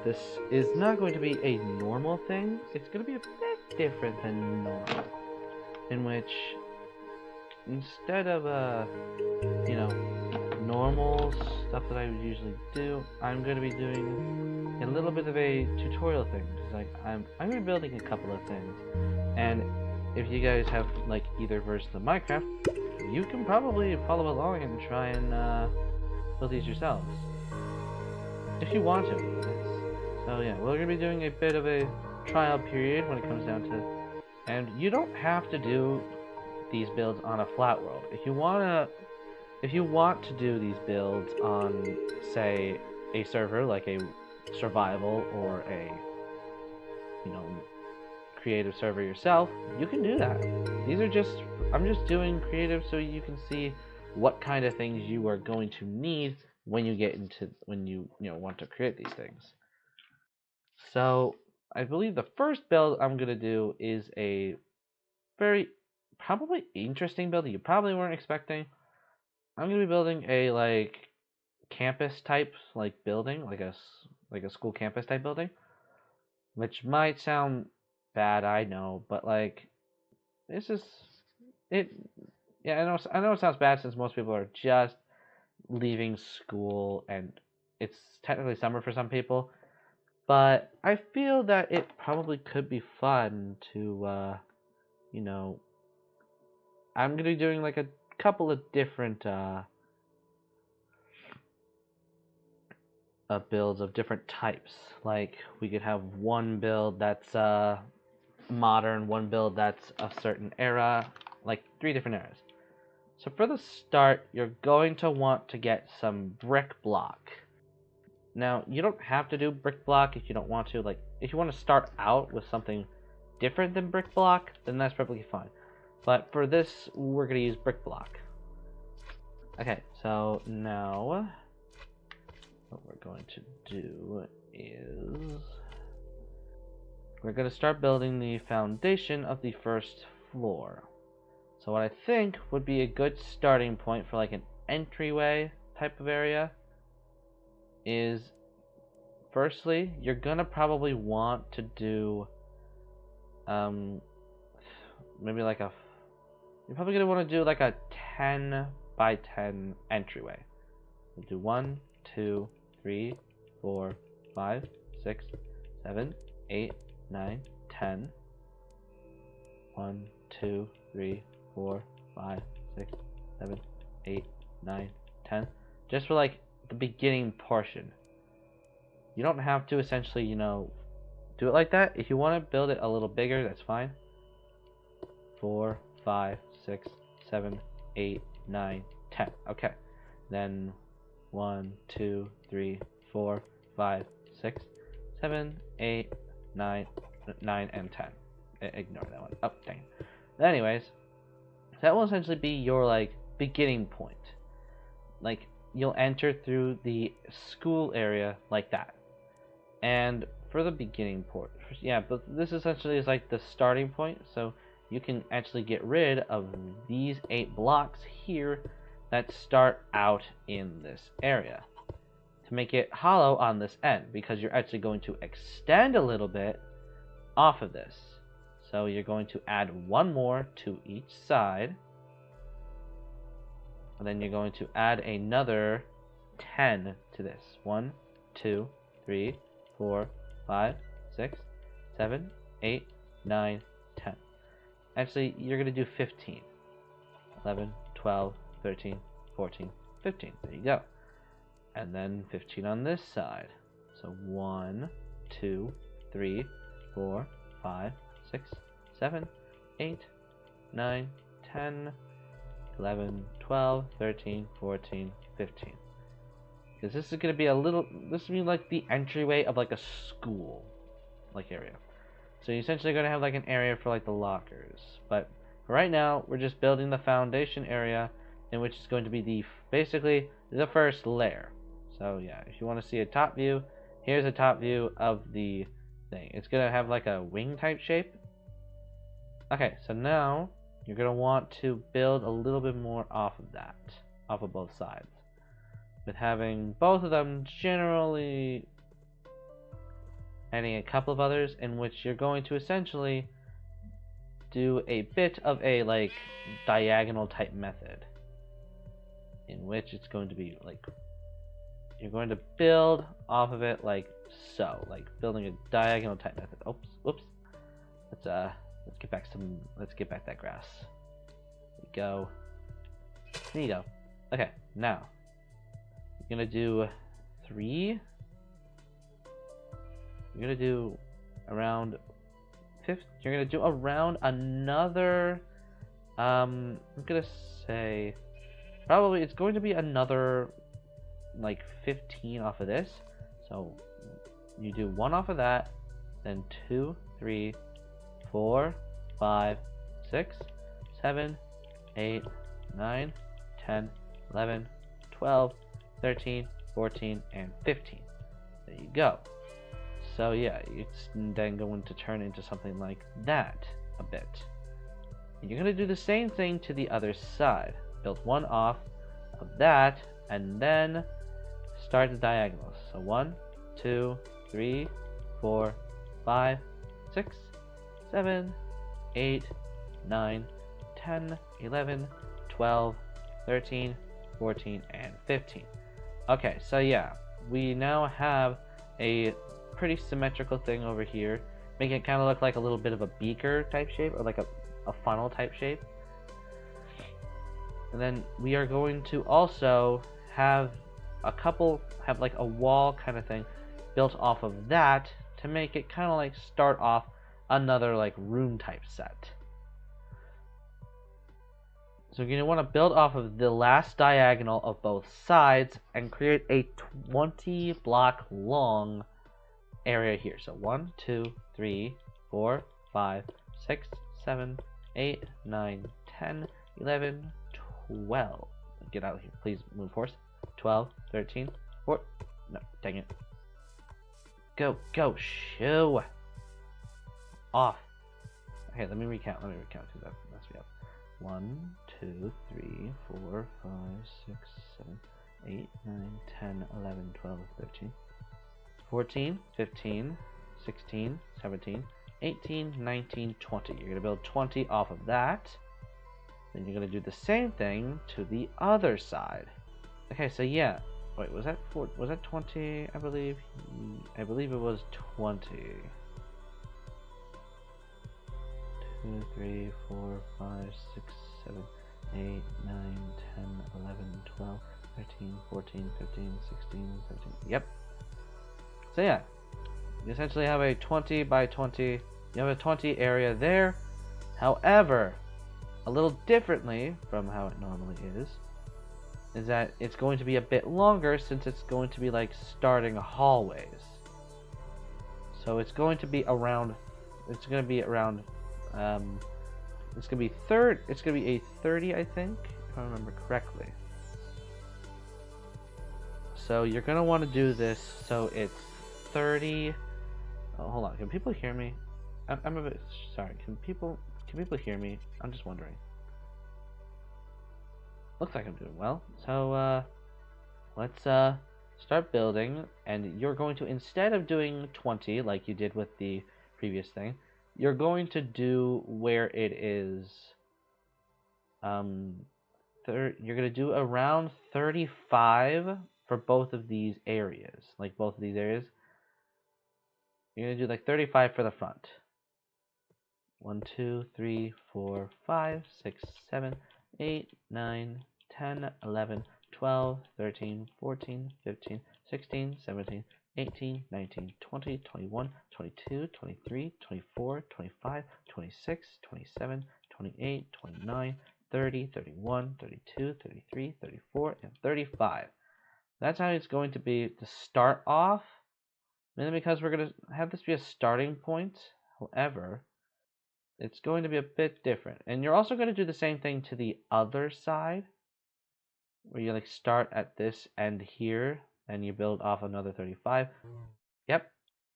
this is not going to be a normal thing. It's going to be a bit different than normal, in which instead of normal stuff that I would usually do, I'm going to be doing a little bit of a tutorial thing. Cause like I'm going to be building a couple of things, and if you guys have like either version of Minecraft, you can probably follow along and try and build these yourselves if you want to. So yeah, we're going to be doing a bit of a trial period when it comes down to, and you don't have to do these builds on a flat world. If you want to do these builds on, say, a server like a survival or a creative server yourself, you can do that. I'm just doing creative so you can see what kind of things you are going to need when you want to create these things. So I believe the first build I'm gonna do is a very probably interesting build that you probably weren't expecting. I'm gonna be building a like campus type like building, like a school campus type building, which might sound bad, I know, but like this is it. Yeah, I know it sounds bad since most people are just leaving school and it's technically summer for some people, but I feel that it probably could be fun to I'm gonna be doing like a couple of different builds of different types. Like we could have one build that's modern, one build that's a certain era, like 3 different eras. So for the start, you're going to want to get some brick block. Now, you don't have to do brick block if you don't want to. Like, if you want to start out with something different than brick block, then that's perfectly fine. But for this, we're going to use brick block. Okay, so now what we're going to do is we're going to start building the foundation of the first floor. So what I think would be a good starting point for like an entryway type of area is, firstly, you're going to probably want to do maybe like you're probably going to want to do like a 10 by 10 entryway. We'll do 1, 2, 3, 4, 5, 6, 7, 8, 9, 10. 1, 2, 3, 4, 5, 6, 7, 8, 9, 10. Just for like the beginning portion. You don't have to essentially, do it like that. If you want to build it a little bigger, that's fine. 4, 5, 6, 7, 8, 9, 10. Okay. Then 1, 2, 3, 4, 5, 6, 7, 8, 9, and 10. Ignore that one. Oh, dang. Anyways, that will essentially be your like beginning point. Like you'll enter through the school area like that. And for the beginning port, yeah, but this essentially is like the starting point. So you can actually get rid of these 8 blocks here that start out in this area to make it hollow on this end, because you're actually going to extend a little bit off of this. So you're going to add 1 more to each side, and then you're going to add another 10 to this. 1, 2, 3, 4, 5, 6, 7, 8, 9, 10. Actually, you're going to do 15. 11, 12, 13, 14, 15. There you go. And then 15 on this side. So 1, 2, 3, 4, 5, 6, 7, 8, 9, 10, 11, 12, 13, 14, 15. Because this is going to be this will be like the entryway of like a school like area. So you're essentially going to have like an area for like the lockers. But right now, we're just building the foundation area, in which is going to be basically the first layer. So yeah, if you want to see a top view, here's a top view of the thing. It's going to have like a wing type shape. Okay, so now you're going to want to build a little bit more off of that, off of both sides, with having both of them generally adding a couple of others in which you're going to essentially do a bit of a like diagonal type method, in which it's going to be like you're going to build off of it like so, like building a diagonal type method. Oops, whoops. Let's get back that grass. There we go. There you go. Okay, now you're gonna do 3. You're gonna do around 50. You're gonna do around another. I'm gonna say probably it's going to be another like 15 off of this. So you do 1 off of that, then 2, 3, 4, 5, 6, 7, 8, 9, 10, 11, 12, 13, 14, and 15. There you go. So yeah, it's then going to turn into something like that a bit. You're going to do the same thing to the other side. Build 1 off of that, and then start the diagonals. So 1, 2, 3, 4, 5, 6, 7, 8, 9, 10, 11, 12, 13, 14, and 15. Okay, so yeah, we now have a pretty symmetrical thing over here, making it kind of look like a little bit of a beaker type shape, or like a funnel type shape. And then we are going to also have like a wall kind of thing built off of that to make it kind of like start off another like room type set. So you're going to want to build off of the last diagonal of both sides and create a 20 block long area here. So 1, 2, 3, 4, 5, 6, 7, 8, 9, 10, 11, 12. Get out of here. Please move, horse. 12, 13, 14. No, dang it. Go, shoo. Off. Okay, let me recount because that messed me up. 1, 2, 3, 4, 5, 6, 7, 8, 9, 10, 11, 12, 13, 14, 15, 16, 17, 18, 19, 20. You're going to build 20 off of that. Then you're going to do the same thing to the other side. Okay, so yeah. Wait, was that 20? I believe it was 20. 2, 3, 4, 5, 6, 7, 8, 9, 10, 11, 12, 13, 14, 15, 16, 17. Yep. So yeah, you essentially have a 20 by 20. You have a 20 area there. However, a little differently from how it normally is that it's going to be a bit longer since it's going to be like starting hallways. So it's going to be around. It's going to be around. It's going to be a 30, I think, if I remember correctly. So you're going to want to do this so it's 30. Oh, hold on. Can people hear me? I'm a bit sorry. Can people hear me? I'm just wondering. Looks like I'm doing well. So let's start building, and you're going to, instead of doing 20 like you did with the previous thing, you're going to do where it is you're going to do around 35 for both of these areas. Like both of these areas. You're going to do like 35 for the front. 1, 2, 3, 4, 5, 6, 7, 8, 9, 10, 11, 12, 13, 14, 15, 16, 17, 18, 19, 20, 21, 22, 23, 24, 25, 26, 27, 28, 29, 30, 31, 32, 33, 34, and 35. That's how it's going to be to start off. Mainly because we're going to have this be a starting point. However, it's going to be a bit different. And you're also going to do the same thing to the other side, where you like start at this end here, and you build off another 35. Yep,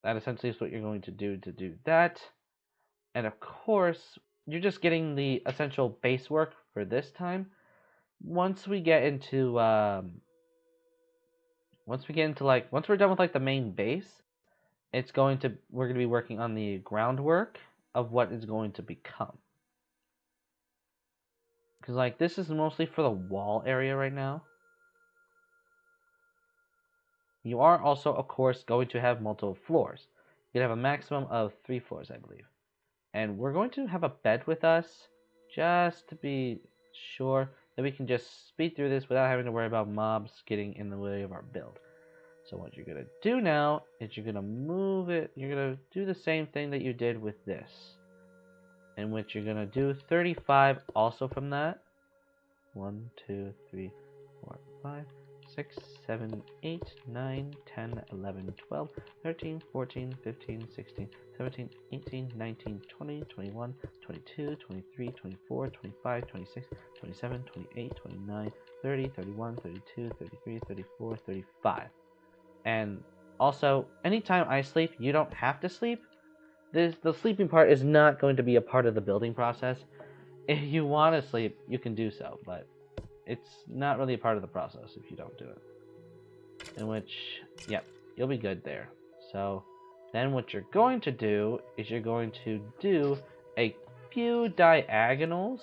that essentially is what you're going to do that. And of course, you're just getting the essential base work for this time. Once we get into once we're done with like the main base, we're going to be working on the groundwork of what is going to become. Because, like, this is mostly for the wall area right now. You are also, of course, going to have multiple floors. You can have a maximum of 3 floors, I believe. And we're going to have a bed with us, just to be sure that we can just speed through this without having to worry about mobs getting in the way of our build. So what you're going to do now is you're going to move it. You're going to do the same thing that you did with this, in which you're going to do 35 also from that. 1, 2, 3, 4, 5, 6, 7, 8, 9, 10, 11, 12, 13, 14, 15, 16, 17, 18, 19, 20, 21, 22, 23, 24, 25, 26, 27, 28, 29, 30, 31, 32, 33, 34, 35. And also, anytime I sleep, you don't have to sleep. The sleeping part is not going to be a part of the building process. If you want to sleep, you can do so, but it's not really a part of the process if you don't do it. In which, yep, you'll be good there. So then what you're going to do is you're going to do a few diagonals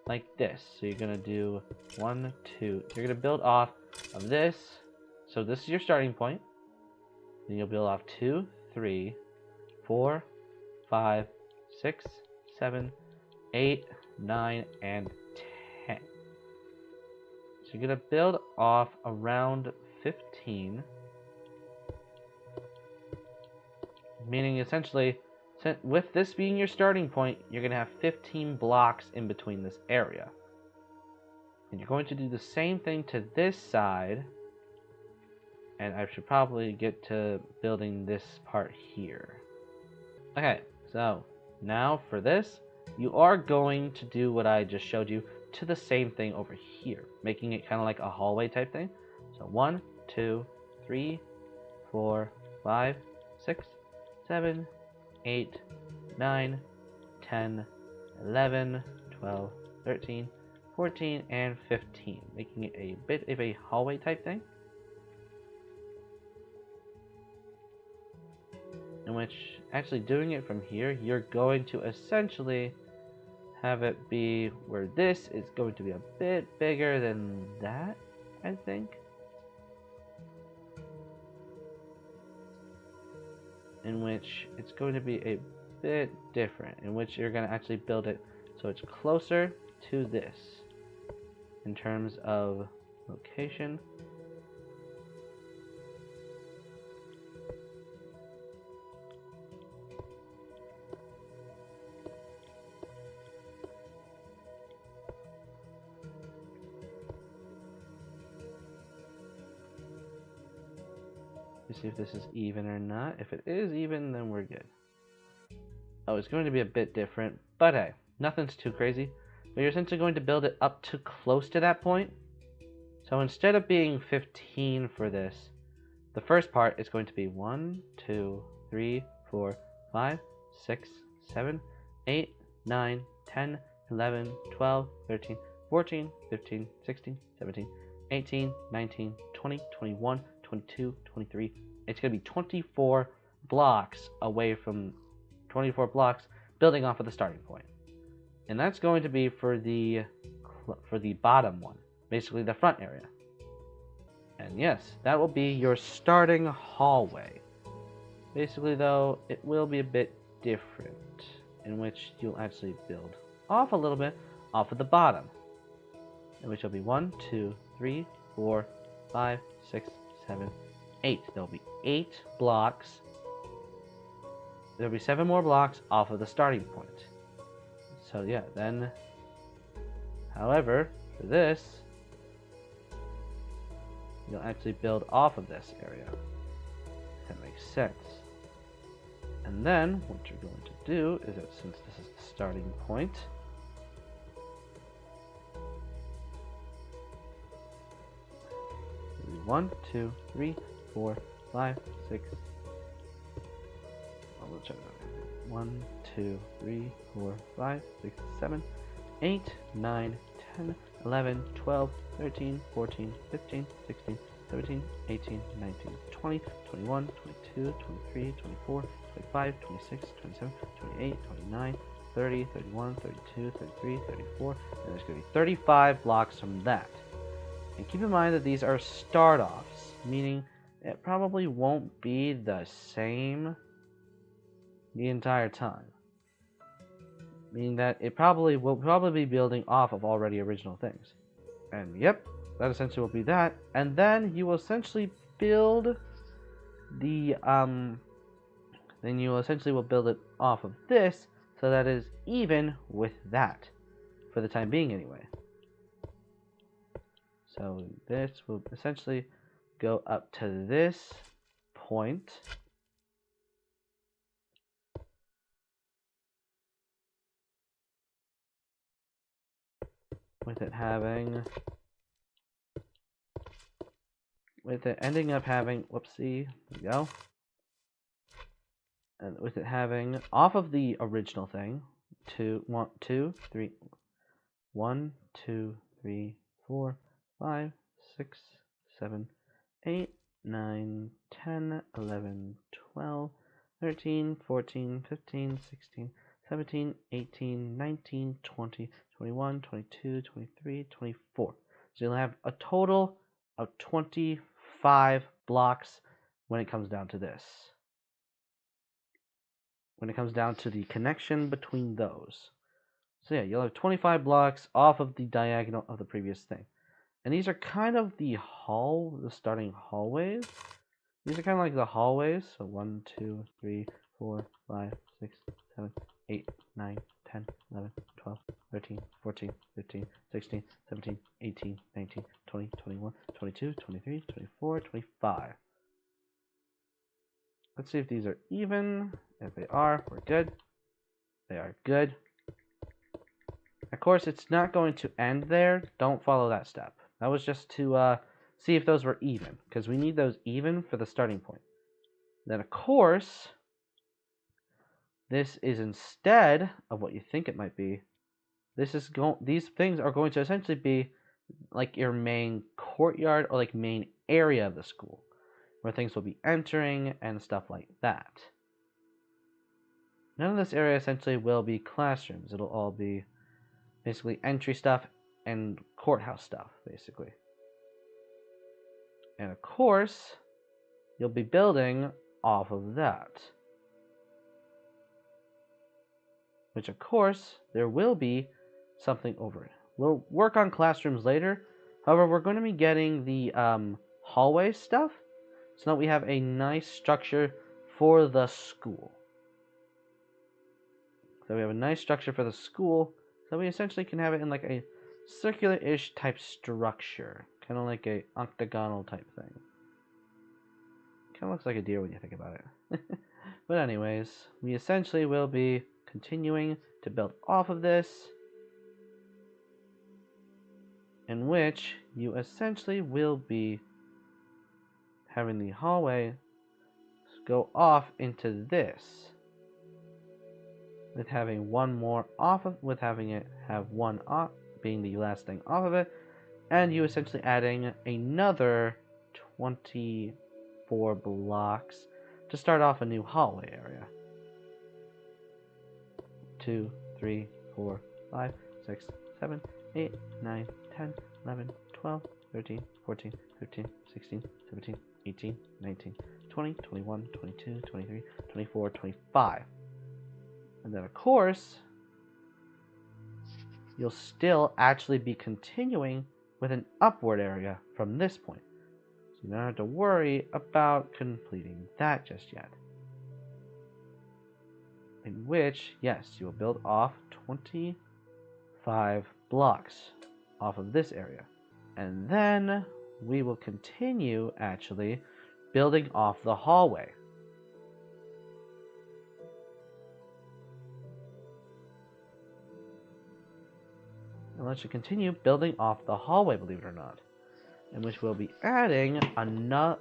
like this. So you're going to do 1, 2. You're going to build off of this. So this is your starting point. Then you'll build off 2, 3, 4, 5, 6, 7, 8, 9, and 10. So you're going to build off around 15. Meaning essentially, with this being your starting point, you're going to have 15 blocks in between this area. And you're going to do the same thing to this side. And I should probably get to building this part here. Okay, so now for this, you are going to do what I just showed you to the same thing over here, making it kind of like a hallway type thing. So 1, 2, 3, 4, 5, 6, 7, 8, 9, 10, 11, 12, 13, 14, and 15, making it a bit of a hallway type thing. In which, actually doing it from here, you're going to essentially have it be where this is going to be a bit bigger than that, I think. In which it's going to be a bit different, in which you're going to actually build it so it's closer to this in terms of location. See if this is even or not. If it is even, then we're good. Oh, it's going to be a bit different, but hey, nothing's too crazy. But you're essentially going to build it up to close to that point. So instead of being 15 for this, the first part is going to be 1, 2, 3, 4, 5, 6, 7, 8, 9, 10, 11, 12, 13, 14, 15, 16, 17, 18, 19, 20, 21, 22, 23. It's going to be 24 blocks away from 24 blocks building off of the starting point. And that's going to be for the bottom one, basically the front area. And yes, that will be your starting hallway. Basically though, it will be a bit different, in which you'll actually build off a little bit off of the bottom. In which will be 1, 2, 3, 4, 5, 6, 7, 8. There'll be 8 blocks. There'll be 7 more blocks off of the starting point. So yeah, then, however, for this, you'll actually build off of this area. If that makes sense. And then, what you're going to do is that since this is the starting point, 1, 2, 3, 4, 5, 6. We'll check that. 1, 2, 3, 4, 5, 6, 7, 8, 9, 10, 11, 12, 13, 14, 15, 16, 17, 18, 19, 20, 21, 22, 23, 24, 25, 26, 27, 28, 29, 30, 31, 32, 33, 34, and there's going to be 35 blocks from that. And keep in mind that these are start-offs, meaning it probably won't be the same the entire time. Meaning that it will probably be building off of already original things. And yep, that essentially will be that. And then you will essentially build the then you essentially will build it off of this so that it is even with that. For the time being anyway. So this will essentially go up to this point. With it ending up having, whoopsie, there we go. And with it having, off of the original thing, 1, 2, 3, 4, 5, 6, 7, 8, 9, 10, 11, 12, 13, 14, 15, 16, 17, 18, 19, 20, 21, 22, 23, 24. So you'll have a total of 25 blocks when it comes down to this. When it comes down to the connection between those. So yeah, you'll have 25 blocks off of the diagonal of the previous thing. And these are kind of the starting hallways. These are kind of like the hallways. So 1, 2, 3, 4, 5, 6, 7, 8, 9, 10, 11, 12, 13, 14, 15, 16, 17, 18, 19, 20, 21, 22, 23, 24, 25. Let's see if these are even. If they are, we're good. They are good. Of course, it's not going to end there. Don't follow that step. That was just to see if those were even, because we need those even for the starting point. Then, of course, this is instead of what you think it might be. These things are going to essentially be like your main courtyard or like main area of the school, where things will be entering and stuff like that. None of this area essentially will be classrooms. It'll all be basically entry stuff and courthouse stuff, basically. And of course, you'll be building off of that. Which, of course, there will be something over it. We'll work on classrooms later. However, we're going to be getting the hallway stuff so that we have a nice structure for the school. So we have a nice structure for the school, so we essentially can have it in like a circular-ish type structure. Kind of like a octagonal type thing. Kind of looks like a deer when you think about it. But anyways, we essentially will be continuing to build off of this, in which you essentially will be having the hallway go off into this, with having one more off of, with having it have one off, being the last thing off of it, and you essentially adding another 24 blocks to start off a new hallway area. 2, 3, 4, 5, 6, 7, 8, 9, 10, 11, 12, 13, 14, 15, 16, 17, 18, 19, 20, 21, 22, 23, 24, 25. And then, of course, you'll still actually be continuing with an upward area from this point. So you don't have to worry about completing that just yet. In which, yes, you will build off 25 blocks off of this area. And then we will continue, actually, building off the hallway. And let's continue building off the hallway, believe it or not. In which we'll be adding another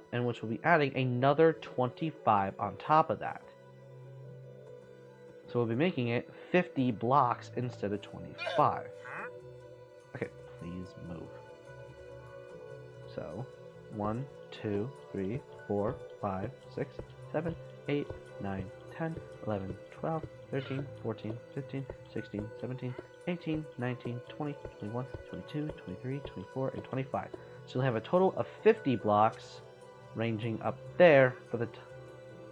25 on top of that. So we'll be making it 50 blocks instead of 25. Okay, please move. So, 1, 2, 3, 4, 5, 6, 7, 8, 9, 10, 11, 12, 13, 14, 15, 16, 17, 18, 19, 20, 21, 22, 23, 24, and 25. So you'll have a total of 50 blocks ranging up there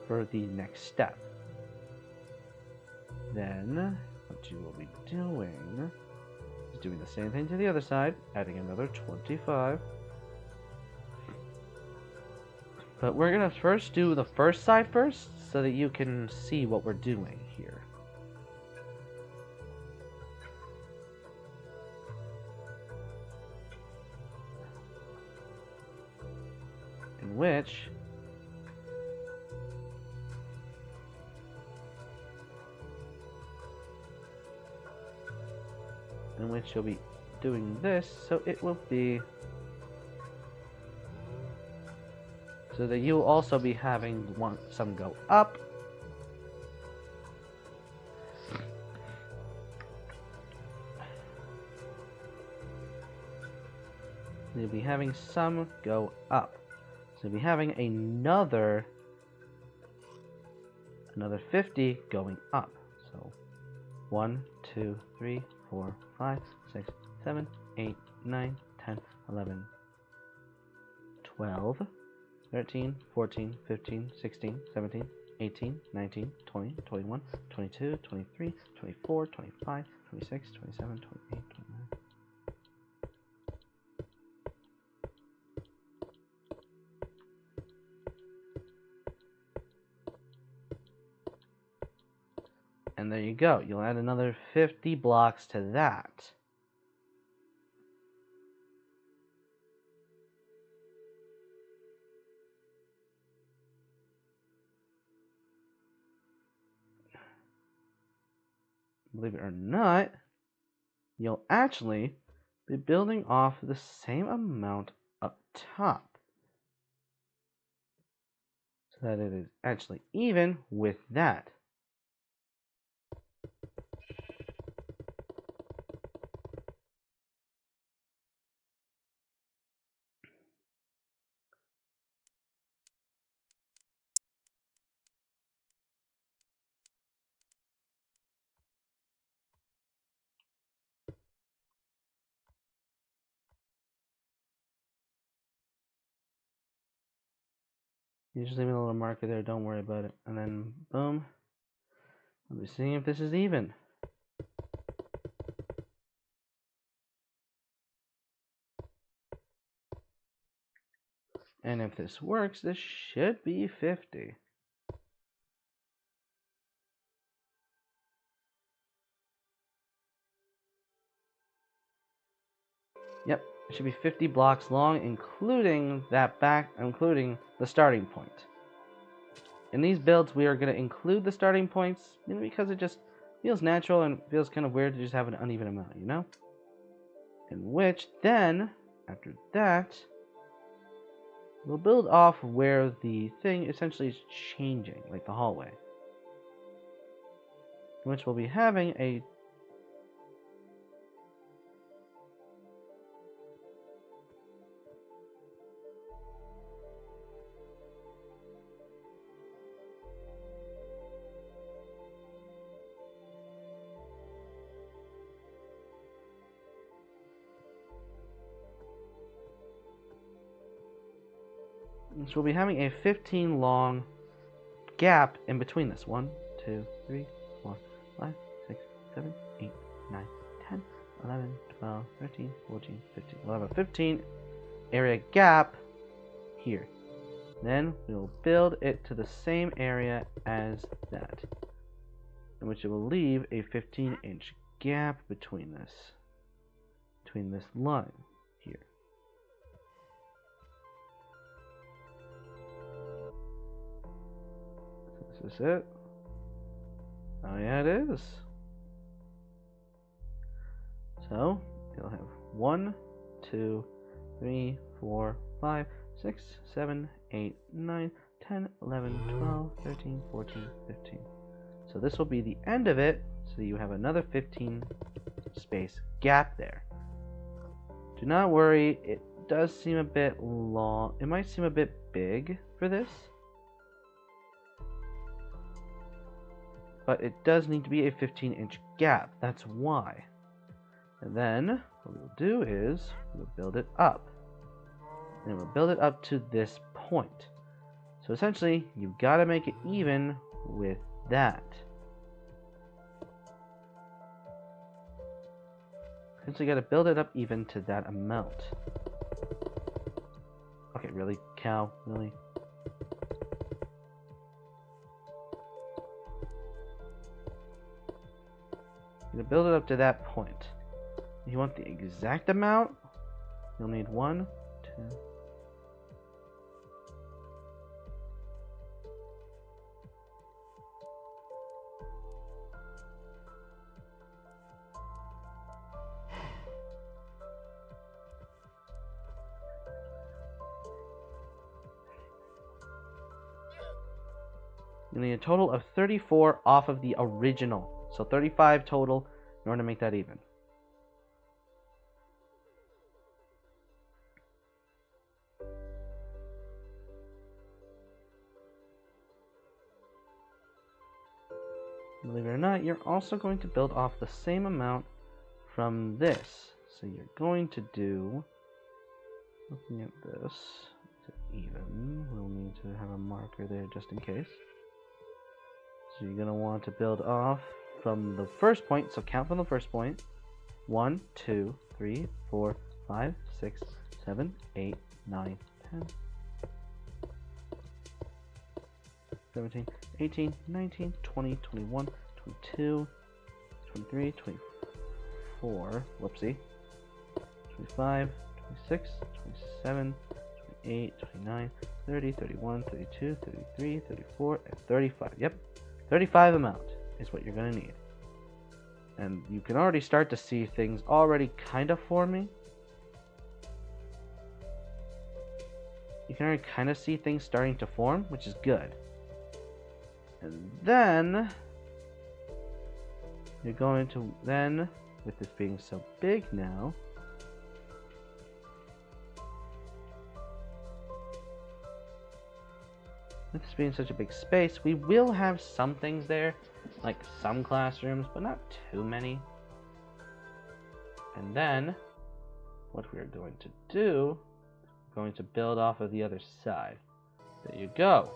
for the next step. Then what you will be doing is doing the same thing to the other side, adding another 25. But we're gonna first do the first side first, so that you can see what we're doing here. In which you'll be doing this, so it will be so that you'll also be having some go up. You'll be having some go up. So you'll be having another 50 going up. So 1, 2, 3, 4, 5, 6, 7, 8, 9, 10, 11, 12, 13, 14, 15, 16, 17, 18, 19, 20, 21, 22, 23, 24, 25, 26, 27, 28, 29. And there you go. You'll add another 50 blocks to that. Believe it or not, you'll actually be building off the same amount up top, so that it is actually even with that. You just leave a little marker there, don't worry about it. And then, boom. I'll be seeing if this is even. And if this works, this should be 50. Yep, it should be 50 blocks long, including including the starting point. In these builds, we are going to include the starting points, because it just feels natural and feels kind of weird to just have an uneven amount, you know? In which, then, after that, we'll build off where the thing essentially is changing, like the hallway. In which we'll be having a so we'll be having a 15 long gap in between this. 1, 2, 3, 4, 5, 6, 7, 8, 9, 10, 11, 12, 13, 14, 15. We'll have a 15 area gap here. Then we'll build it to the same area as that, in which it will leave a 15-inch gap between this line here. Is this it? Oh yeah, it is. So you'll have 1, 2, 3, 4, 5, 6, 7, 8, 9, 10, 11, 12, 13, 14, 15. So this will be the end of it, so you have another 15 space gap there. Do not worry, it does seem a bit long. It might seem a bit big for this. But it does need to be a 15-inch gap. That's why. And then what we'll do is we'll build it up. And we'll build it up to this point. So essentially, you've got to make it even with that. Essentially, you got to build it up even to that amount. Okay, really? Cow? Really? You're going to build it up to that point. If you want the exact amount, you'll need 1, 2. You need a total of 34 off of the original. So 35 total in order to make that even. Believe it or not, you're also going to build off the same amount from this. So you're going to do, looking at this, to even, we'll need to have a marker there just in case. So you're going to want to build off from the first point, so count from the first point. 1, 2, 3, 4, 5, 6, 7, 8, 9, 10, 17, 18, 19, 20, 21, 22, 23, 24, whoopsie, 25, 26, 27, 28, 29, 30, 31, 32, 33, 34, and 35. Yep, 35 amount is what you're going to need. And you can already start to see things already kind of forming. You can already kind of see things starting to form, which is good. And then you're going to then, with this being so big now, with this being such a big space, we will have some things there, like some classrooms, but not too many. And then what we're going to do, we're going to build off of the other side. There you go.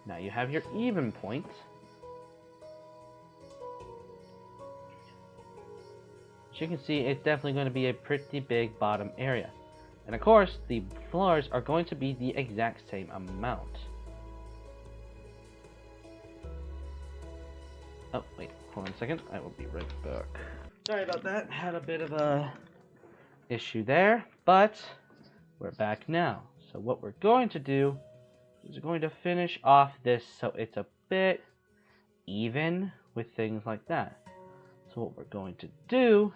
Now you have your even point. As you can see, it's definitely going to be a pretty big bottom area. And of course, the floors are going to be the exact same amount. Oh, wait, hold on a second. I will be right back. Sorry about that. Had a bit of a issue there, but we're back now. So what we're going to do is we're going to finish off this so it's a bit even with things like that. So what we're going to do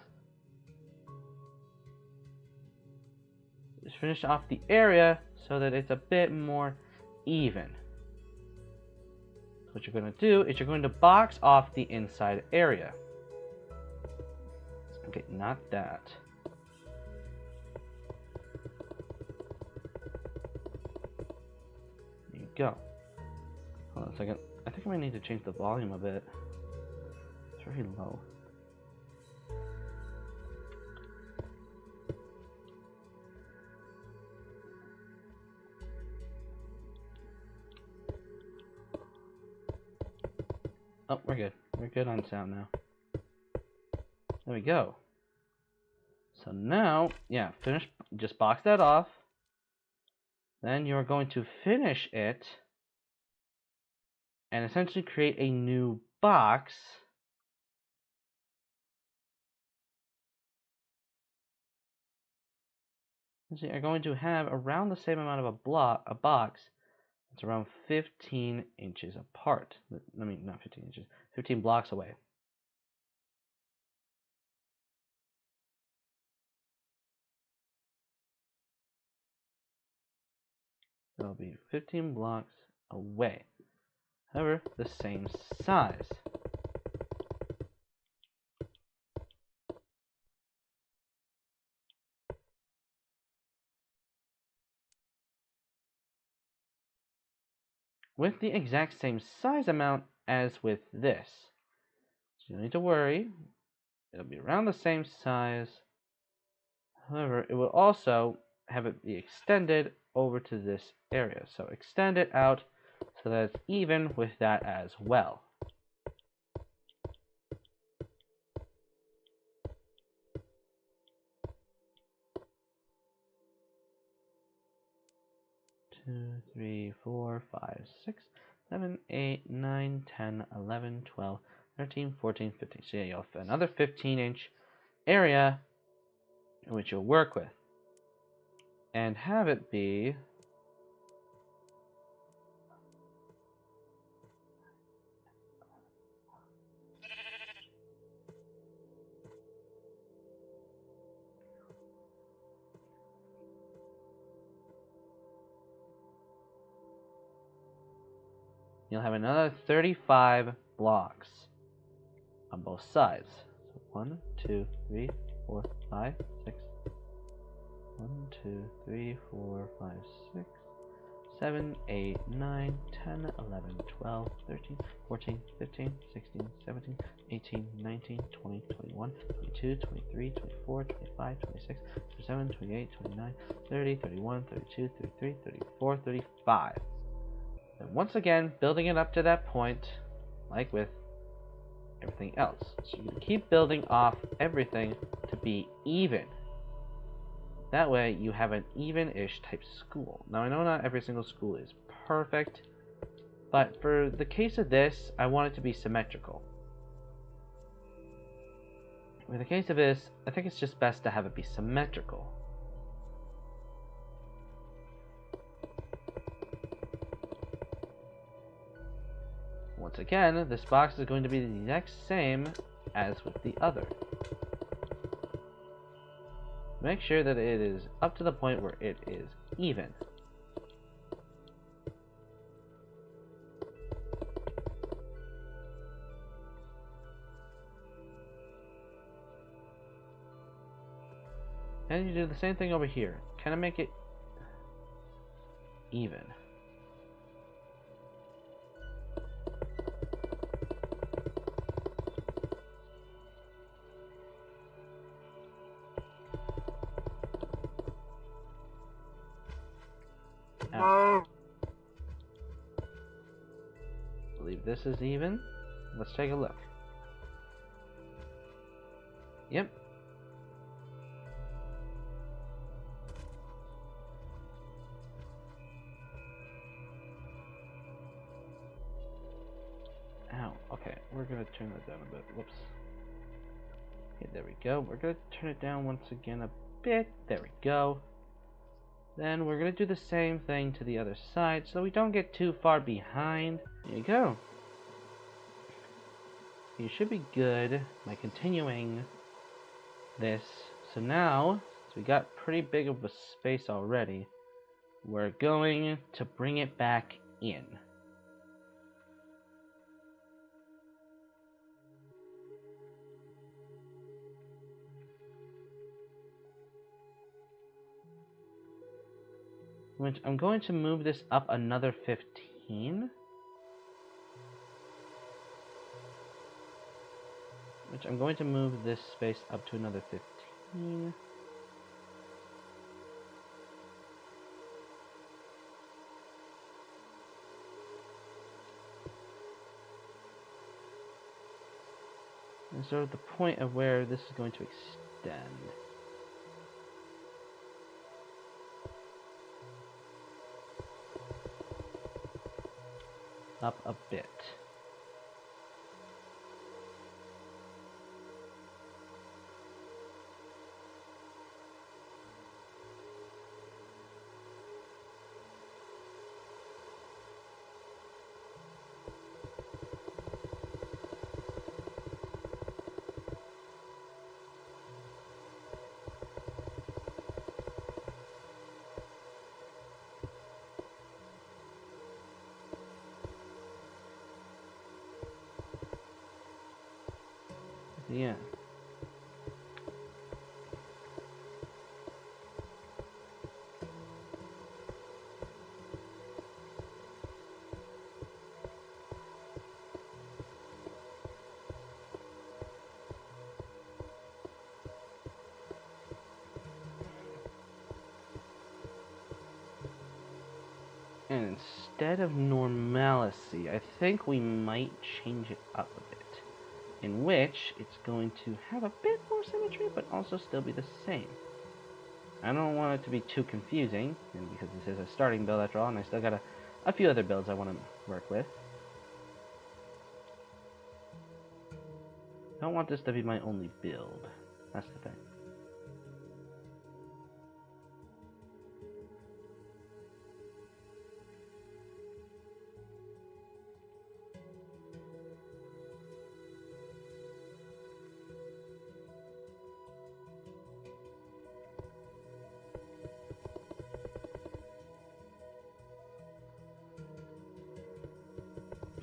is finish off the area so that it's a bit more even. What you're going to do is you're going to box off the inside area. Okay, not that. There you go. Hold on a second. I think I might need to change the volume a bit. It's very low. Oh, we're good. We're good on sound now. There we go. So now, yeah, finish, just box that off. Then you're going to finish it and essentially create a new box. So you're going to have around the same amount of a box. It's around 15 inches apart. I mean, not 15 inches, 15 blocks away. It'll be 15 blocks away. However, the same size. with the exact same size amount as with this. So you don't need to worry. It'll be around the same size. However, it will also have it be extended over to this area. So extend it out so that it's even with that as well. Two, 3, 4, 5, 6, 7, 8, 9, 10, 11, 12, 13, 14, 15. So yeah, you'll have another 15-inch area in which you'll work with. And have it be you'll have another 35 blocks on both sides. So 1, 2, 3, 4, 5, 6. 1, 2, 3, 4, 5, 6, 7, 8, 9, 10, 11, 12, 13, 14, 15, 16, 17, 18, 19, 20, 21, 22, 23, 24, 25, 26, 27, 28, 29, 30, 31, 32, 33, 34, 35. And once again, building it up to that point, like with everything else. So you can keep building off everything to be even. That way, you have an even-ish type school. Now, I know not every single school is perfect, but for the case of this, I want it to be symmetrical. In the case of this, I think it's just best to have it be symmetrical. Once again, this box is going to be the exact same as with the other. Make sure that it is up to the point where it is even. And you do the same thing over here. Kind of make it even. Now, I believe this is even. Let's take a look. Yep. Ow. Okay, we're gonna turn that down a bit. Whoops. Okay, there we go. We're gonna turn it down once again a bit. There we go. Then we're going to do the same thing to the other side so we don't get too far behind. There you go. You should be good by continuing this. So now, since we got pretty big of a space already, we're going to bring it back in. Which I'm going to move this up another 15. Which I'm going to move this space up to another 15. And so at the point of where this is going to extend. Up a bit. Yeah. And instead of normalcy, I think we might change it up a bit. In which it's going to have a bit more symmetry, but also still be the same. I don't want it to be too confusing, and because this is a starting build after all, and I still got a few other builds I want to work with. I don't want this to be my only build. That's the thing.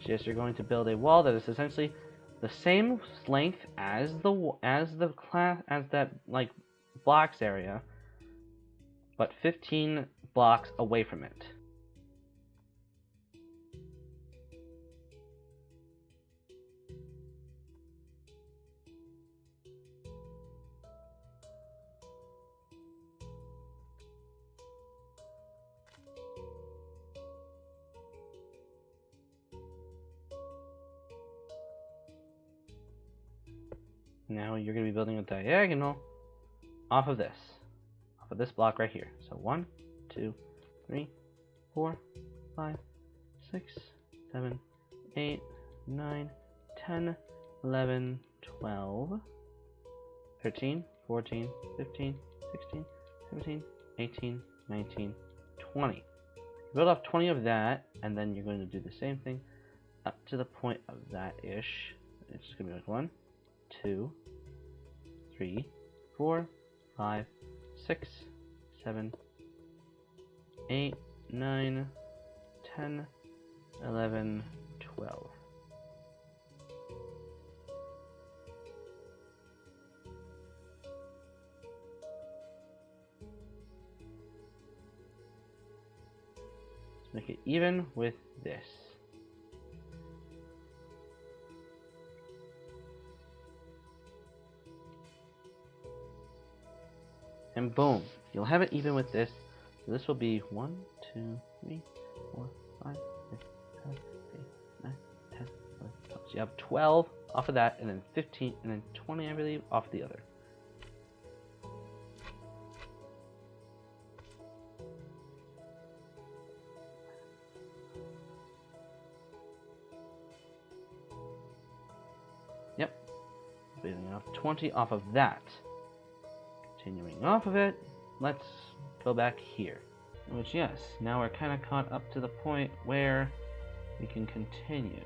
Just you're going to build a wall that is essentially the same length as that like blocks area, but 15 blocks away from it. Now you're going to be building a diagonal off of this block right here. So 1, 2, 3, 4, 5, 6, 7, 8, 9, 10, 11, 12, 13, 14, 15, 16, 17, 18, 19, 20. Build off 20 of that, and then you're going to do the same thing up to the point of that ish. It's just going to be like 1, 2, 3, 4, 5, 6, 7, 8, 9, 10, 11, 12. Let's make it even with this. And boom, you'll have it even with this. So this will be 1, 2, 3, 4, 5, 6, 7, 8, 9, 10, 11, 12. So you have 12 off of that, and then 15, and then 20, I believe, off the other. Yep. Building off 20 off of that. Continuing off of it, let's go back here. Which, yes, now we're kind of caught up to the point where we can continue.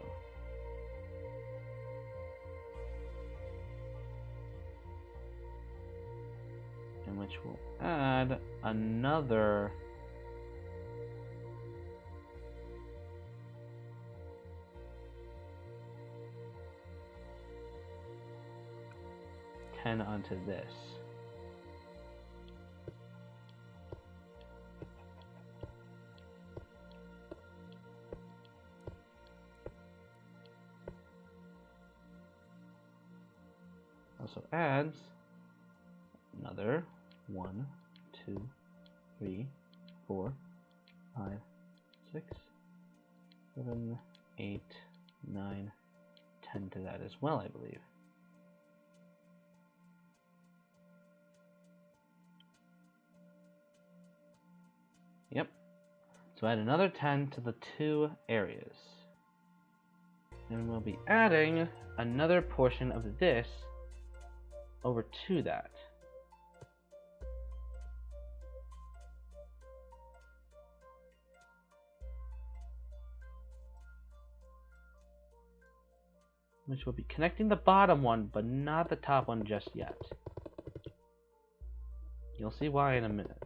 In which we'll add another onto this. Also adds another 1, 2, 3, 4, 5, 6, 7, 8, 9, 10 to that as well, I believe. Yep. So add another 10 to the 2 areas. And we'll be adding another portion of this over to that. Which will be connecting the bottom one, but not the top one just yet. You'll see why in a minute.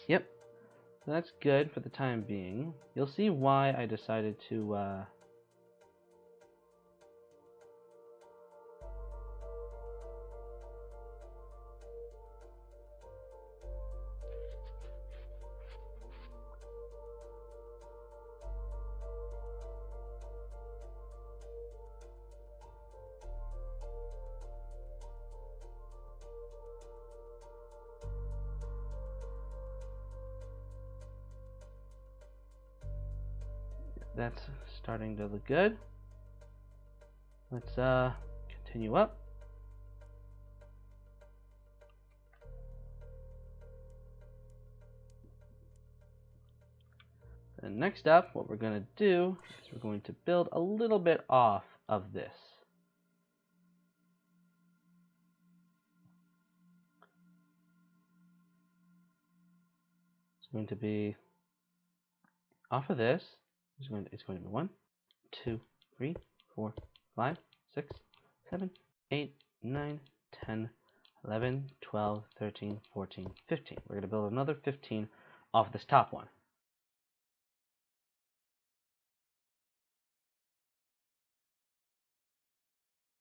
Yep, so that's good for the time being. You'll see why I decided to that's starting to look good. Let's continue up. And next up, what we're going to do is we're going to build a little bit off of this. It's going to be off of this. It's going to be 1, 2, 3, 4, 5, 6, 7, 8, 9, 10, 11, 12, 13, 14, 15. We're going to build another 15 off this top one.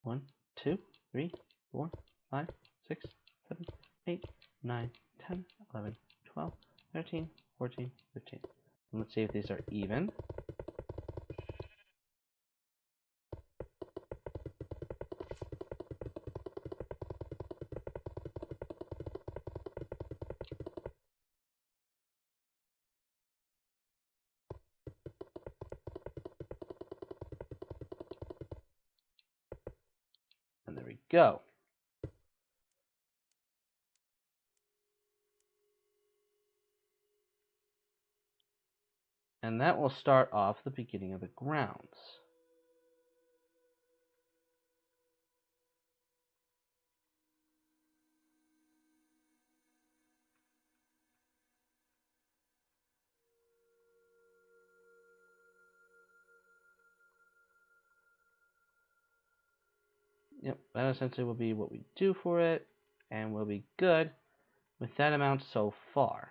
One, 2, 3, 4, 5, 6, 7, 8, 9, 10, 11, 12, 13, 14, 15. And let's see if these are even. And there we go. And that will start off the beginning of the grounds. Yep, that essentially will be what we do for it, and we'll be good with that amount so far.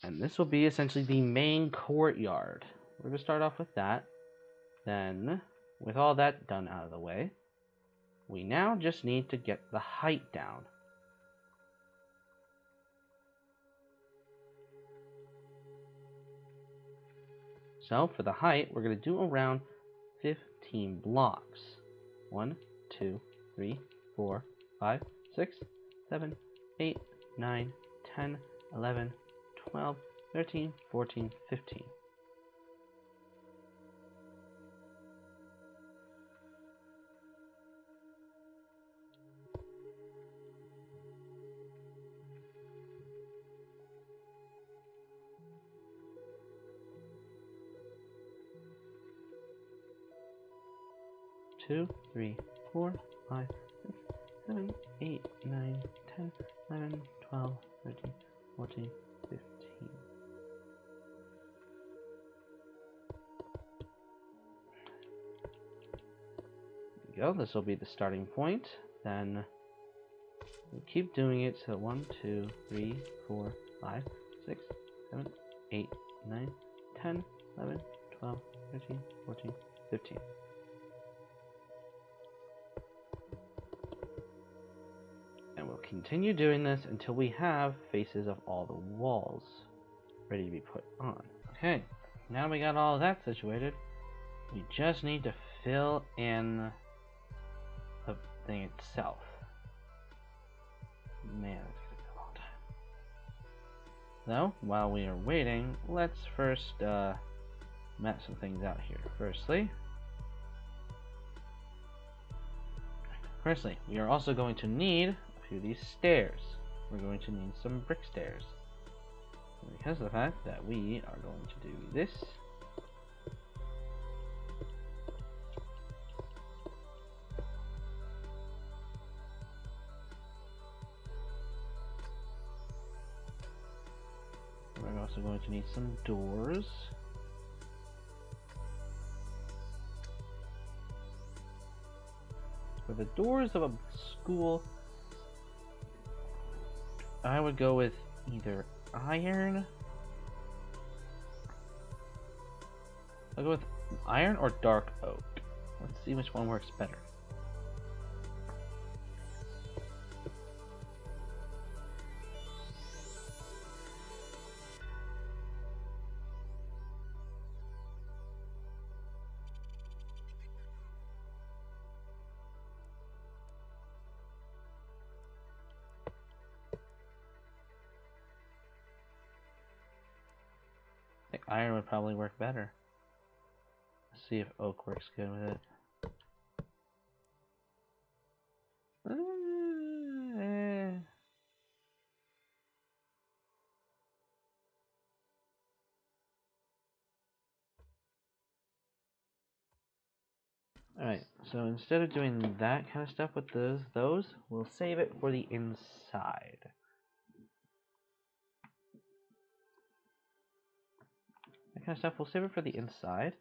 And this will be essentially the main courtyard. We're going to start off with that. Then, with all that done out of the way, we now just need to get the height down. So, for the height, we're going to do around 15 blocks. 1, 2, 3, 4, 5, 6, 7, 8, 9, 10, 11, 12, 13, 14, 15. Two, 3, 4, 5, 6, 7, 8, 9, 10, 11, 12, 13, 14, 15. There we go. This will be the starting point. Then we'll keep doing it. So 1, 2, 3, 4, 5, 6, 7, 8, 9, 10, 11, 12, 13, 14, 15. Continue doing this until we have faces of all the walls ready to be put on. Okay, now we got all of that situated, we just need to fill in the thing itself. Man, it's gonna take a long time. So, while we are waiting, let's first map some things out here. Firstly, we are also going to need these stairs. We're going to need some brick stairs. And because of the fact that we are going to do this, we're also going to need some doors. For the doors of a school, I would go with either iron. I'll go with iron or dark oak. Let's see which one works better. I think iron would probably work better. Let's see if oak works good with it. Alright, so instead of doing that kind of stuff with those, we'll save it for the inside. That kind of stuff, we'll save it for the inside.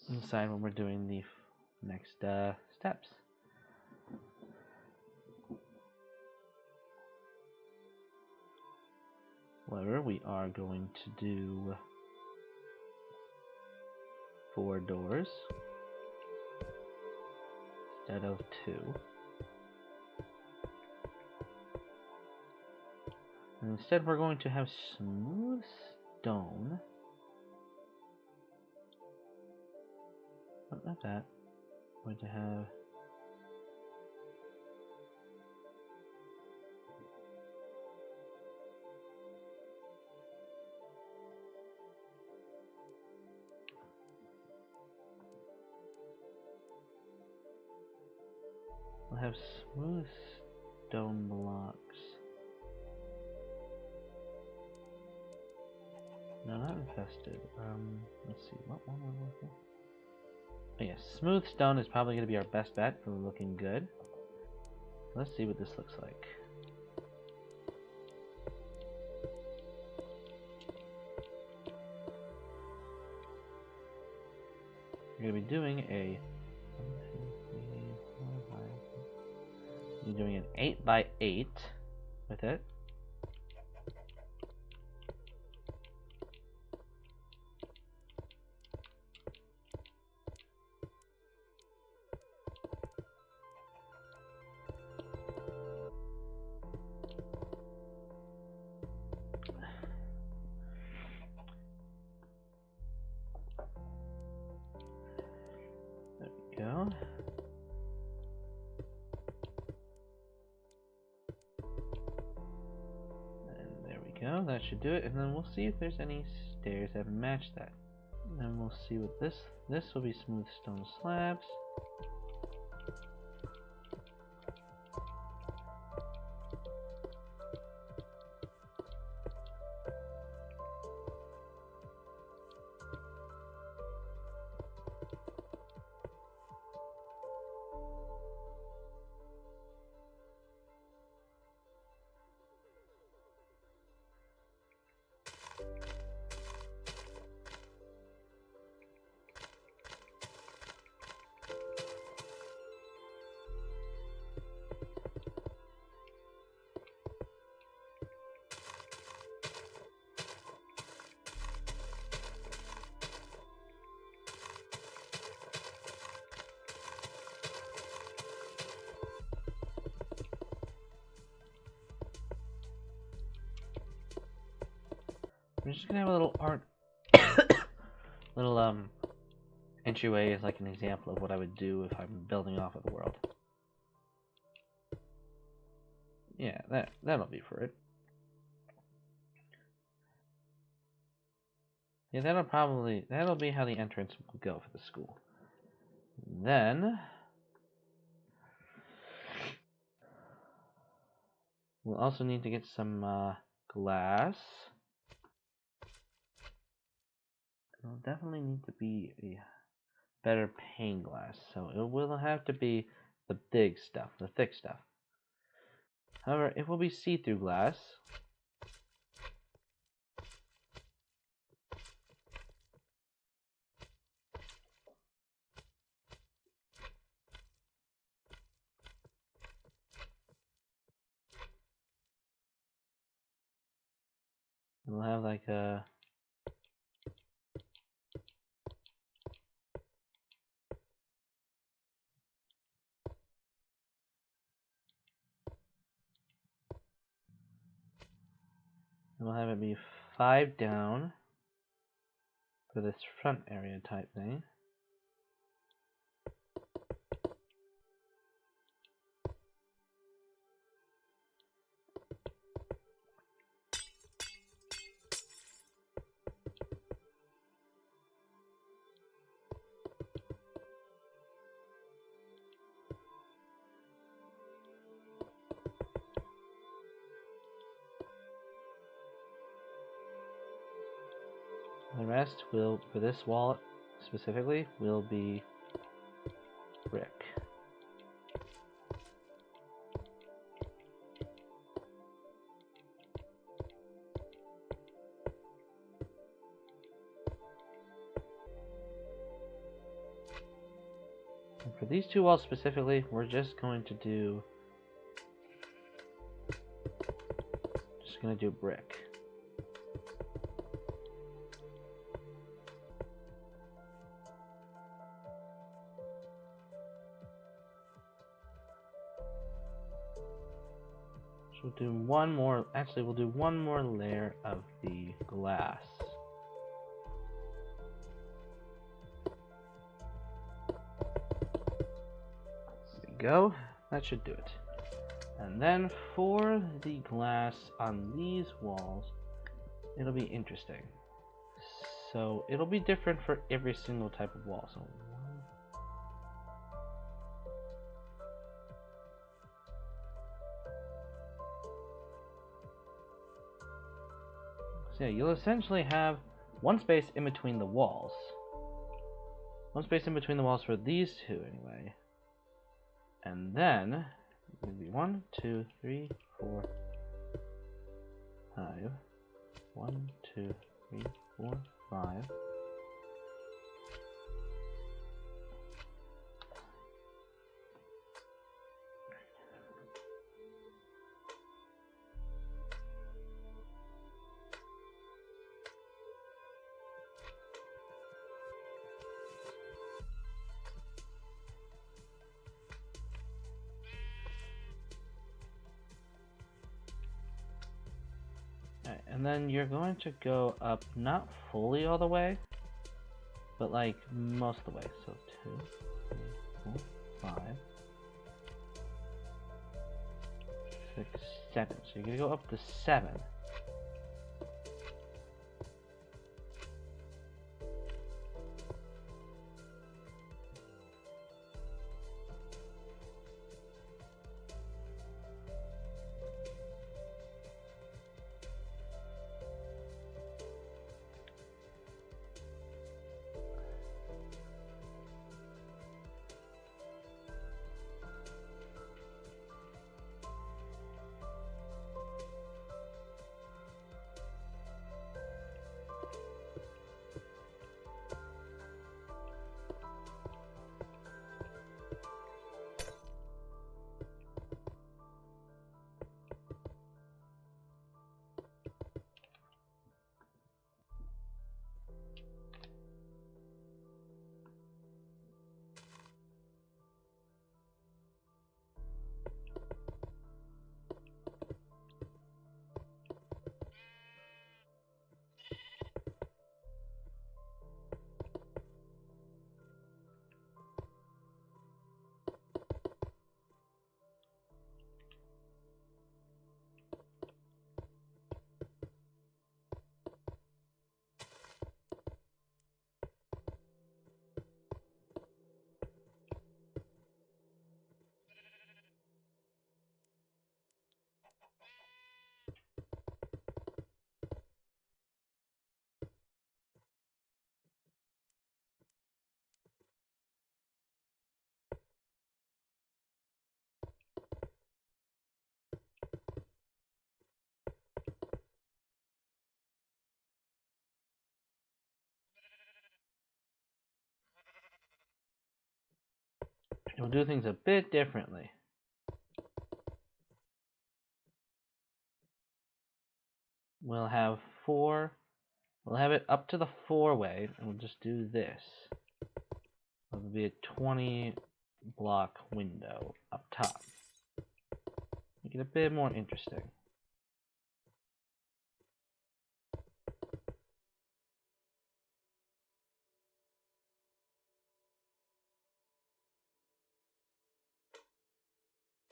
Inside when we're doing the next steps. However, we are going to do 4 doors instead of 2. And instead we're going to have smooth stone. Oh, not that. We're going to have smooth stone blocks. No, not infested. Let's see, what one we're looking for? Oh yeah, smooth stone is probably going to be our best bet for looking good. Let's see what this looks like. You're going to be doing a 1, 2, 3, 4, 5. You're doing an 8 by 8 with it. There we go. Go, that should do it, and then we'll see if there's any stairs that match that. And then we'll see what this will be smooth stone slabs. We're just gonna have a little art, little entryway as like an example of what I would do if I'm building off of the world. Yeah, that'll be for it. Yeah, that'll be how the entrance will go for the school. Then we'll also need to get some glass. It'll definitely need to be a better pane glass, so it will have to be the big stuff, the thick stuff. However, it will be see-through glass. We'll have like a we'll have it be 5 down for this front area type thing. The rest will, for this wall specifically, will be brick. And for these two walls specifically, we're just going to do brick. So we'll do one more, actually we'll do one more layer of the glass. There we go, that should do it. And then for the glass on these walls, it'll be interesting. So it'll be different for every single type of wall. So yeah, you'll essentially have one space in between the walls. One space in between the walls for these two anyway. And then it'll be 1, 2, 3, 4, 5. 1, 2, 3, 4, 5. And then you're going to go up, not fully all the way, but like most of the way. So 2, 3, 4, 5, 6, 7. So you're going to go up to 7. We'll do things a bit differently. We'll have 4. We'll have it up to the 4-way, and we'll just do this. It'll be a 20 block window up top. Make it a bit more interesting.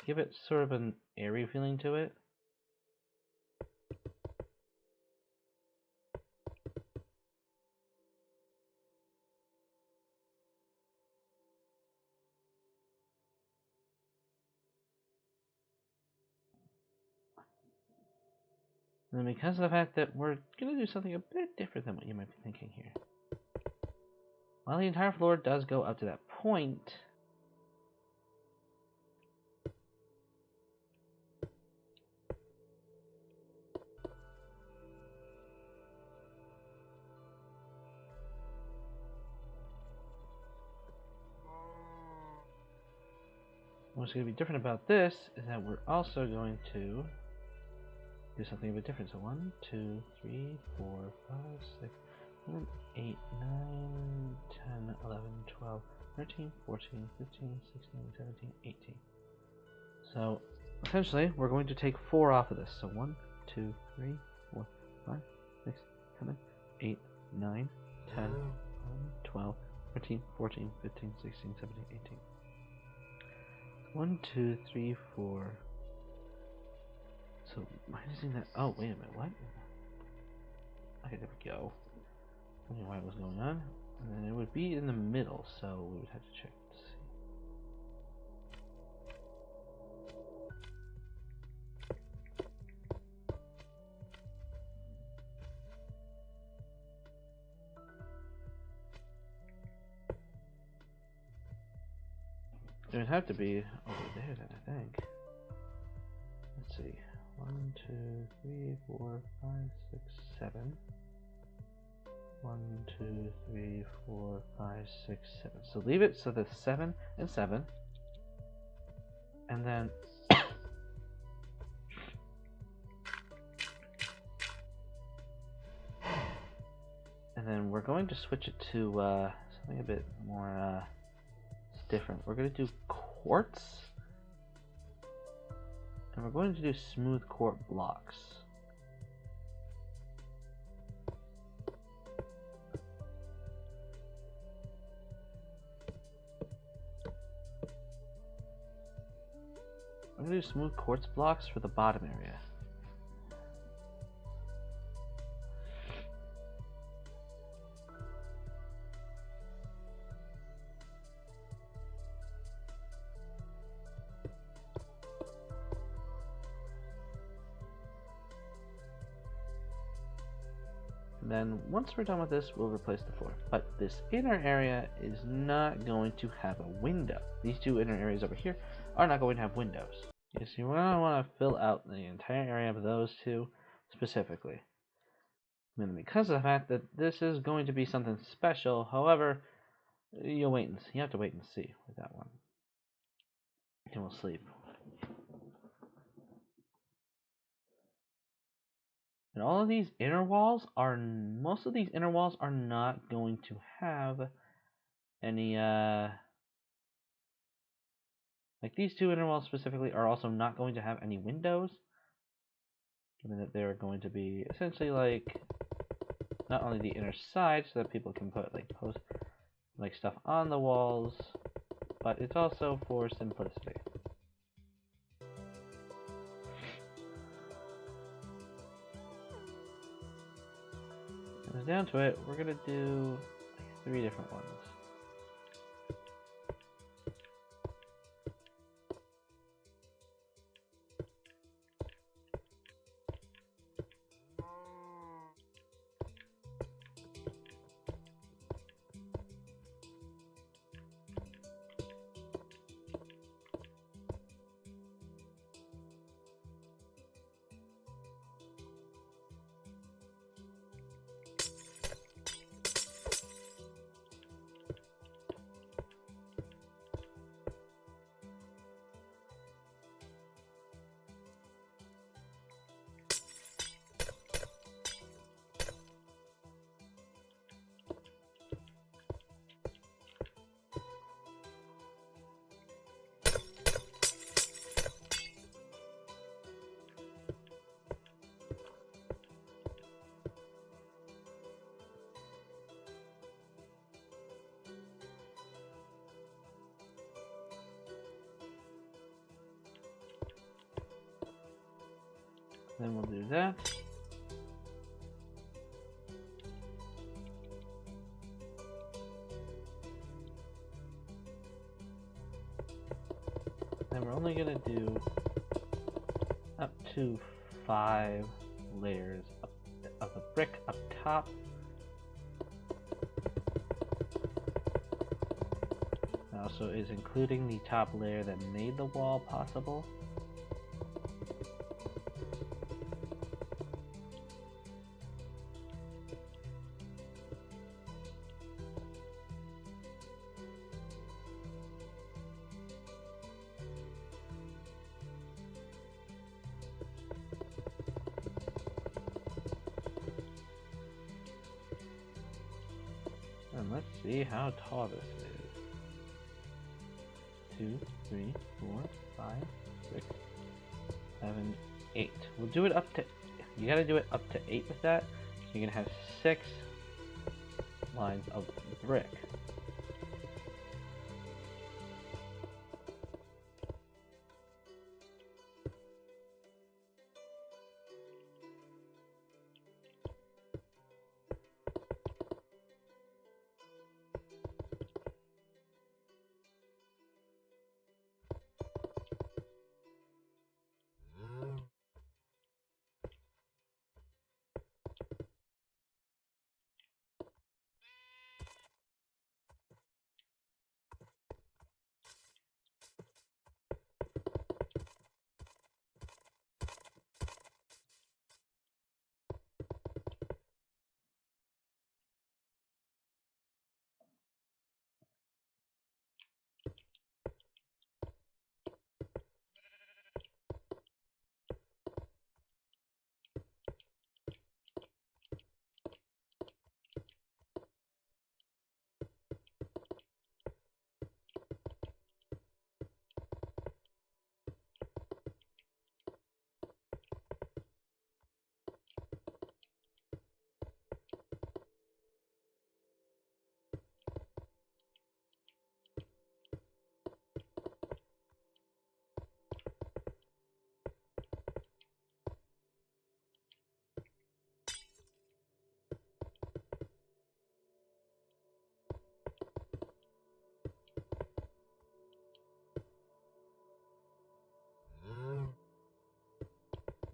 Give it sort of an airy feeling to it. And then because of the fact that we're going to do something a bit different than what you might be thinking here. While the entire floor does go up to that point, what's going to be different about this is that we're also going to do something a bit different. So 1, 2, 3, 4, 5, 6, 7, 8, 9, 10, 11, 12, 13, 14, 15, 16, 17, 18. So essentially, we're going to take 4 off of this. So 1, 2, 3, 4, 5, 6, 7, 8, 9, 10, 11, 12, 13, 14, 15, 16, 17, 18. 1, 2, 3, 4. So minusing that. Oh, wait a minute. What? Okay, there we go. I don't know why it was going on. And then it would be in the middle, so we would have to check to see. It would have to be over there then, I think. Let's see. 1, 2, 3, 4, 5, 6, 7. 1, 2, 3, 4, 5, 6, 7. So leave it so that's 7 and 7. And then we're going to switch it to something a bit more different. We're going to do quartz. And we're going to do smooth quartz blocks. I'm going to do smooth quartz blocks for the bottom area. And then once we're done with this, we'll replace the floor. But this inner area is not going to have a window. These two inner areas over here are not going to have windows. You see, we're going to want to fill out the entire area of those two specifically. And because of the fact that this is going to be something special, however, you'll wait and see. You have to wait and see with that one. And we'll sleep. And all of these inner walls are, most of these inner walls are not going to have any, like these two inner walls specifically are also not going to have any windows. Given that they're going to be essentially like, not only the inner side so that people can put like post, like stuff on the walls, but it's also for simplicity. When it's down to it, we're gonna do like 3 different ones. Then we'll do that. Then we're only gonna do up to 5 layers of a brick up top. Also is including the top layer that made the wall possible. And let's see how tall this is. 2, 3, 4, 5, 6, 7, 8. We'll do it up to, you gotta do it up to 8 with that. So you're gonna have 6 lines of brick.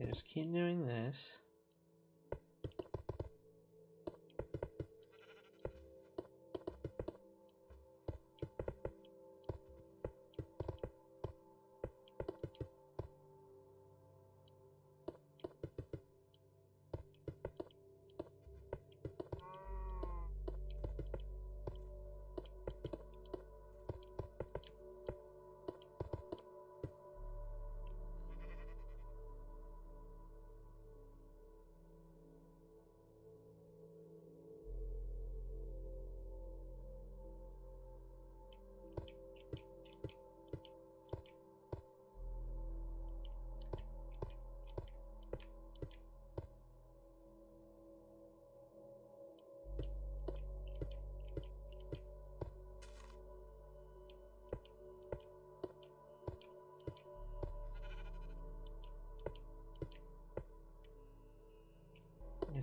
Just keep doing this.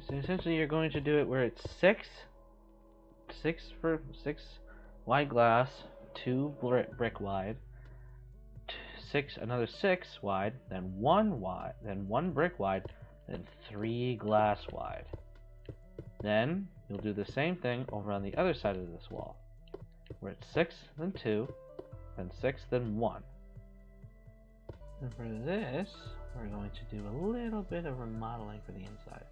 So essentially you're going to do it where it's 6 wide glass, 2 brick wide, 6 another 6 wide, then 1 wide, then 1 brick wide, then 3 glass wide. Then you'll do the same thing over on the other side of this wall, where it's 6, then 2, then 6, then 1. And for this, we're going to do a little bit of remodeling for the inside.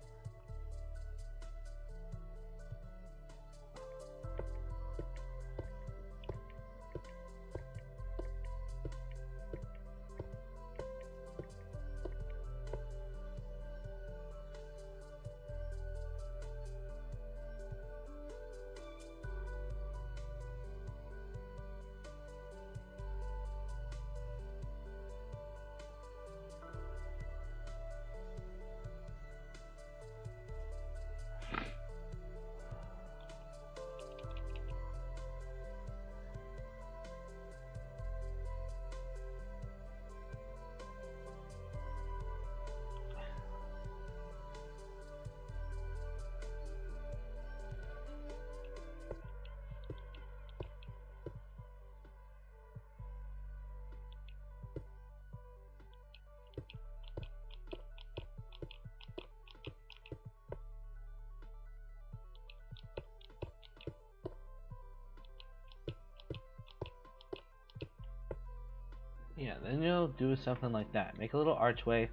then you'll do something like that. Make a little archway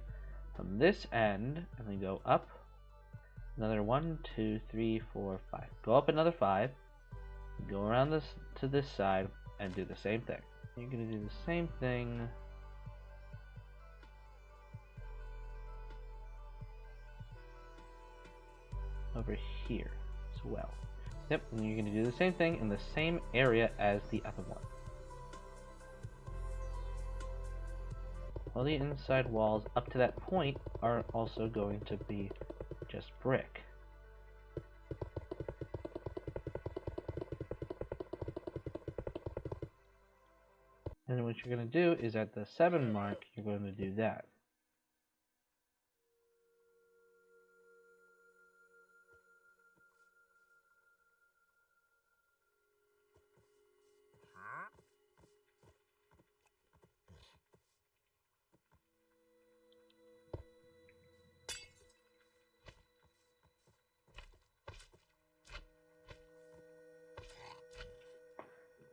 from this end, and then go up another 1, 2, 3, 4, 5. Go up another 5. Go around this to this side and do the same thing. You're gonna do the same thing over here as well. Yep, and you're gonna do the same thing in the same area as the other one. All the inside walls up to that point are also going to be just brick. And what you're going to do is at the 7 mark, you're going to do that.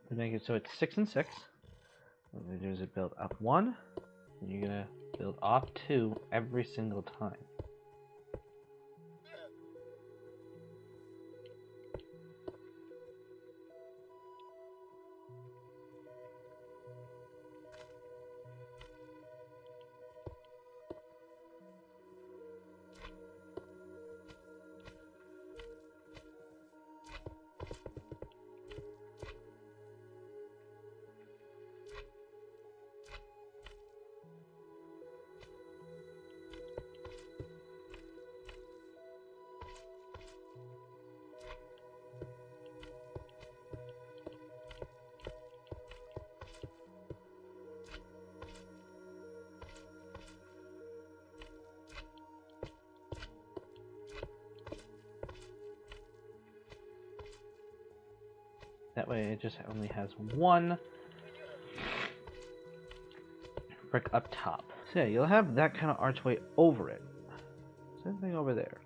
To make it so it's 6 and 6, what we're going to do is build up 1, and you're going to build off 2 every single time. That way it just only has 1 brick up top. So yeah, you'll have that kind of archway over it. Same thing over there.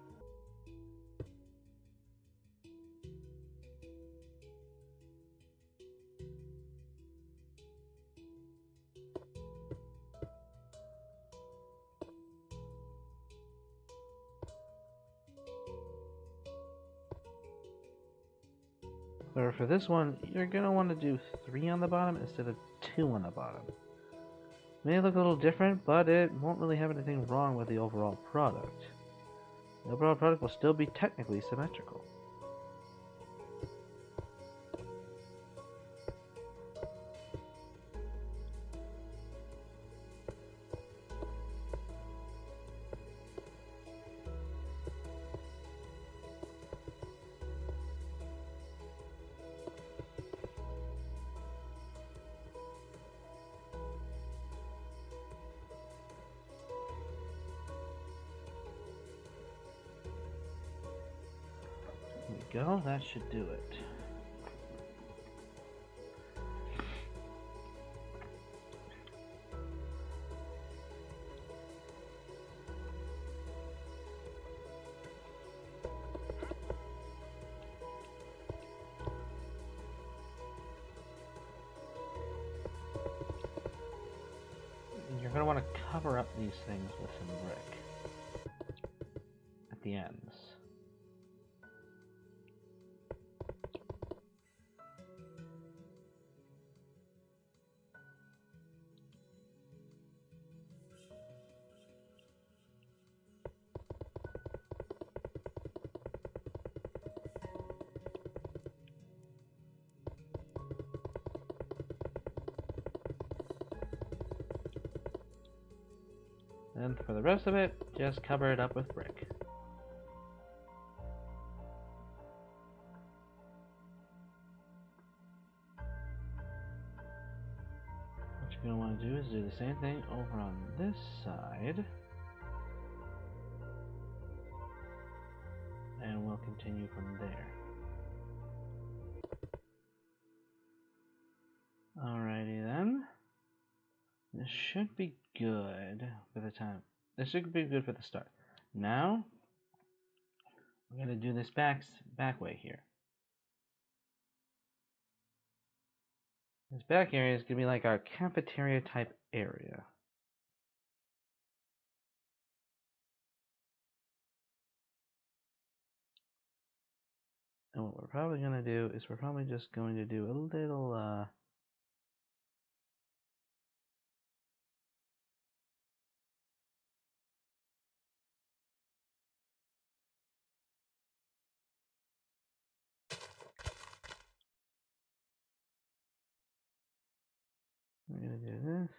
However, for this one, you're going to want to do 3 on the bottom instead of 2 on the bottom. It may look a little different, but it won't really have anything wrong with the overall product. The overall product will still be technically symmetrical. There we go, that should do it. You're going to want to cover up these things with some brick at the ends. And for the rest of it, just cover it up with brick. What you're going to want to do is do the same thing over on this side. And we'll continue from there. Alrighty then. This should be good for the time. This should be good for the start. Now, we're going to do this back way here. This back area is gonna be like our cafeteria type area. And what we're probably gonna do is we're probably just going to do a little we're gonna do this.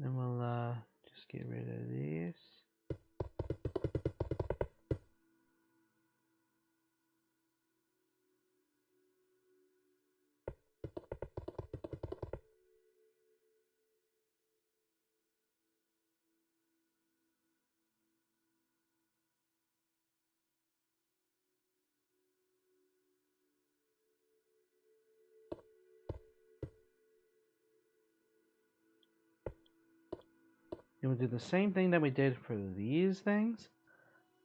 Then we'll just get rid of these. And we'll do the same thing that we did for these things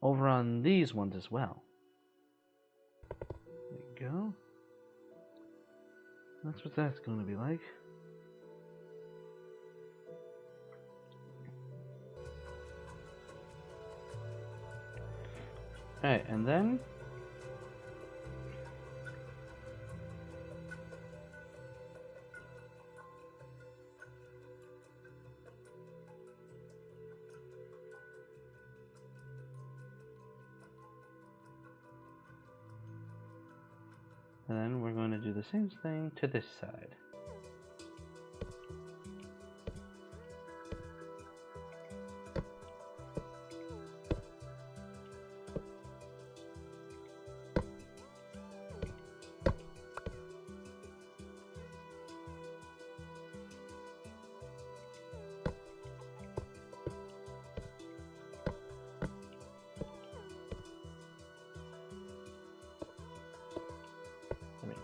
over on these ones as well. There you go. That's what that's going to be like. Alright, and then we're going to do the same thing to this side.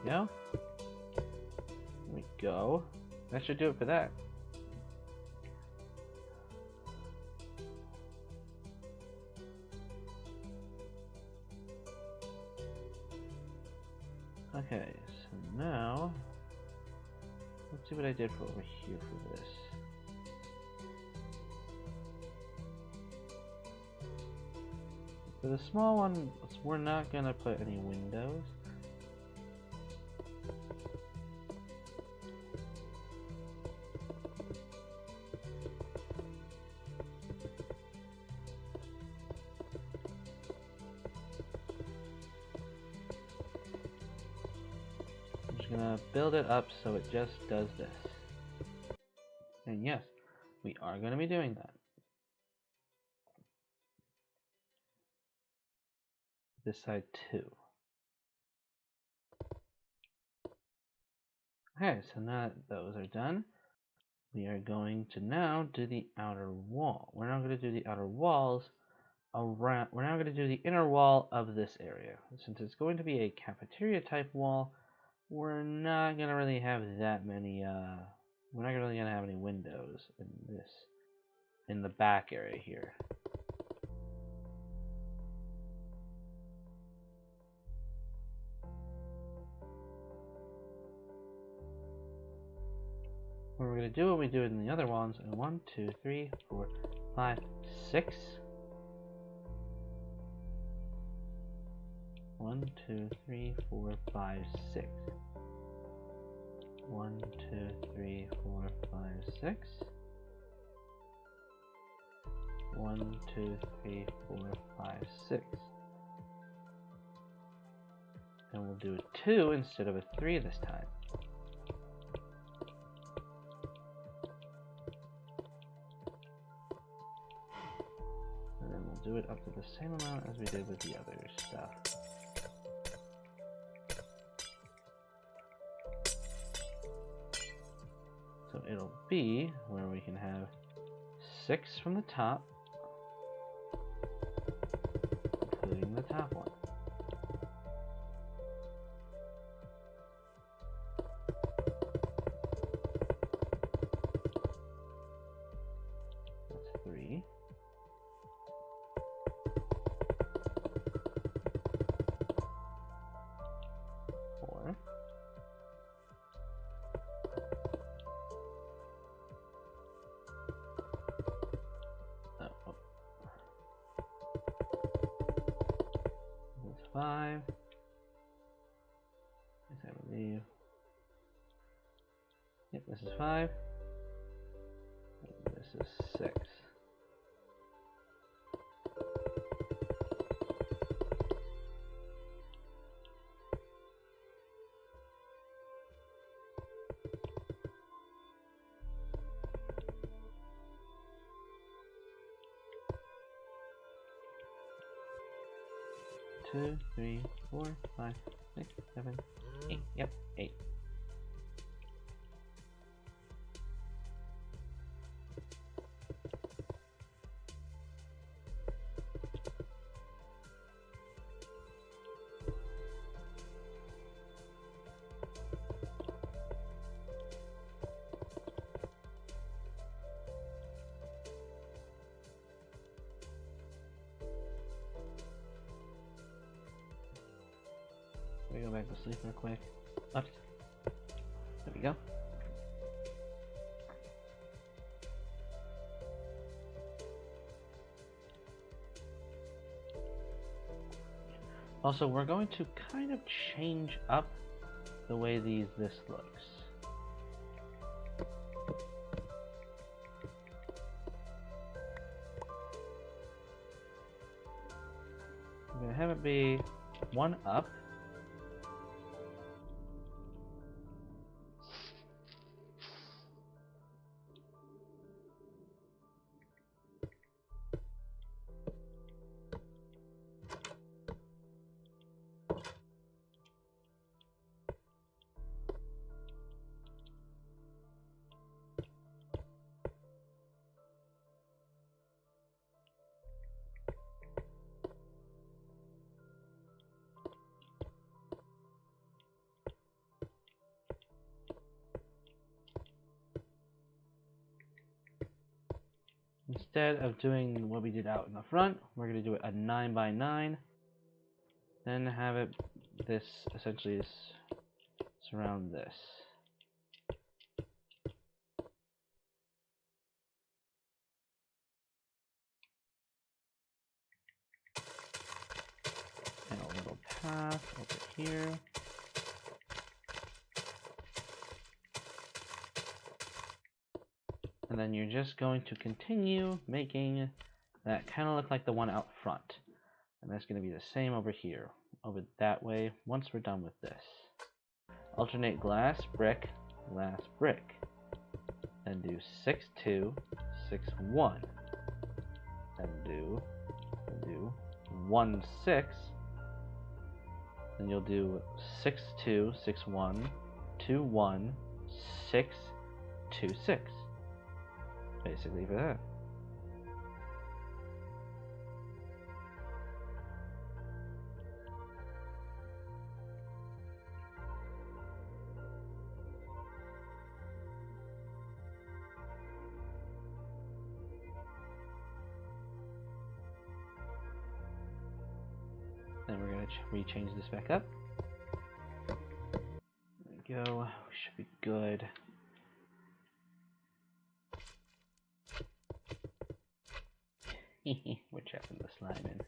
There we go. That should do it for that. Okay, so now let's see what I did for over here for this. For the small one, we're not gonna put any windows. Gonna build it up so it just does this. And yes, we are gonna be doing that. This side too. Okay, so now that those are done, we are going to now do the outer wall. We're not gonna do the outer walls around, we're now gonna do the inner wall of this area. Since it's going to be a cafeteria type wall, we're not gonna really have that many we're not really gonna have any windows in the back area here. We're gonna do what we do in the other ones. 1, 2, 3, 4, 5, 6. 1, 2, 3, 4, 5, 6. 1, 2, 3, 4, 5, 6. 1, 2, 3, 4, 5, 6. And we'll do a 2 instead of a 3 this time. And then we'll do it up to the same amount as we did with the other stuff. So it'll be where we can have 6 from the top, including the top one. That's 3. That's 5. Yes, I believe. Yep, this is 5. And this is 6. Two, 3, 4, 5, 6, 7, 8. Yep, 8. Let me go back to sleep real quick. Oops. There we go. Also, we're going to kind of change up the way this looks. I'm gonna have it be 1 up. Instead of doing what we did out in the front, we're going to do it a 9 by 9. Then have it this essentially surround this. And a little path over here. And then you're just going to continue making that kind of look like the one out front. And that's going to be the same over here, over that way, once we're done with this. Alternate glass, brick, glass, brick. Then do 6, 2, 6, 1. Then do 1, 6. Then you'll do 6, 2, 6, 1, 2, 1, 6, 2, 6. Basically for that. Then we're going to re-change this back up. There we go. We should be good. We're trapping the slime in.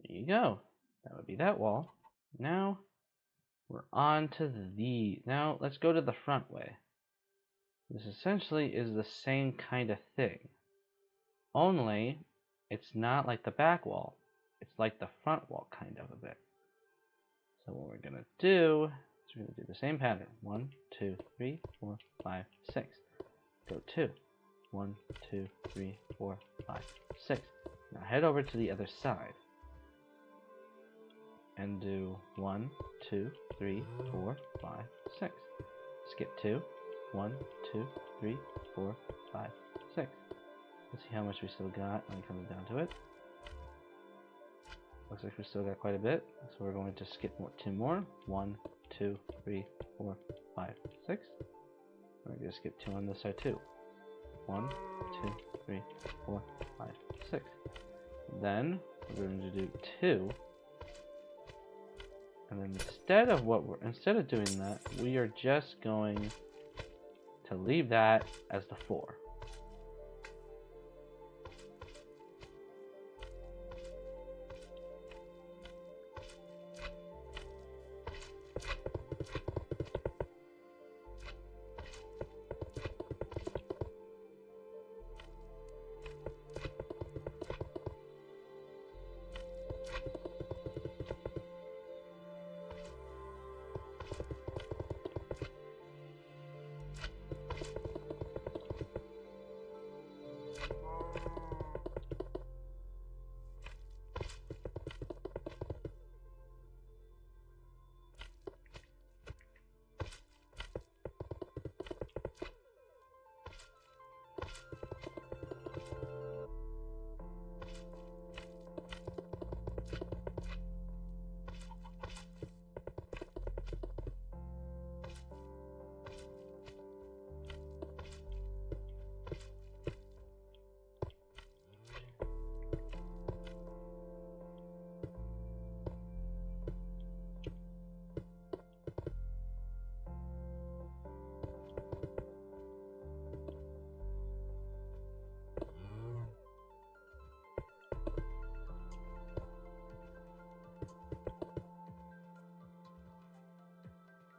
There you go. That would be that wall. Now we're on to the. Now let's go to the front way. This essentially is the same kind of thing. Only, it's not like the back wall. It's like the front wall kind of a bit. So what we're going to do is we're going to do the same pattern. 1, 2, 3, 4, 5, 6. Go 2. 1, 2, 3, 4, 5, 6. Now head over to the other side. And do 1, 2, 3, 4, 5, 6. Skip 2. 1, 2, 3, 4, 5, 6. Let's see how much we still got when it comes down to it. Looks like we still got quite a bit, so we're going to skip 2 more. 1, 2, 3, 4, 5, 6. We're going to skip 2 on this side too. 1, 2, 3, 4, 5, 6. Then we're going to do 2. And then instead of doing that, we are just going to leave that as the 4.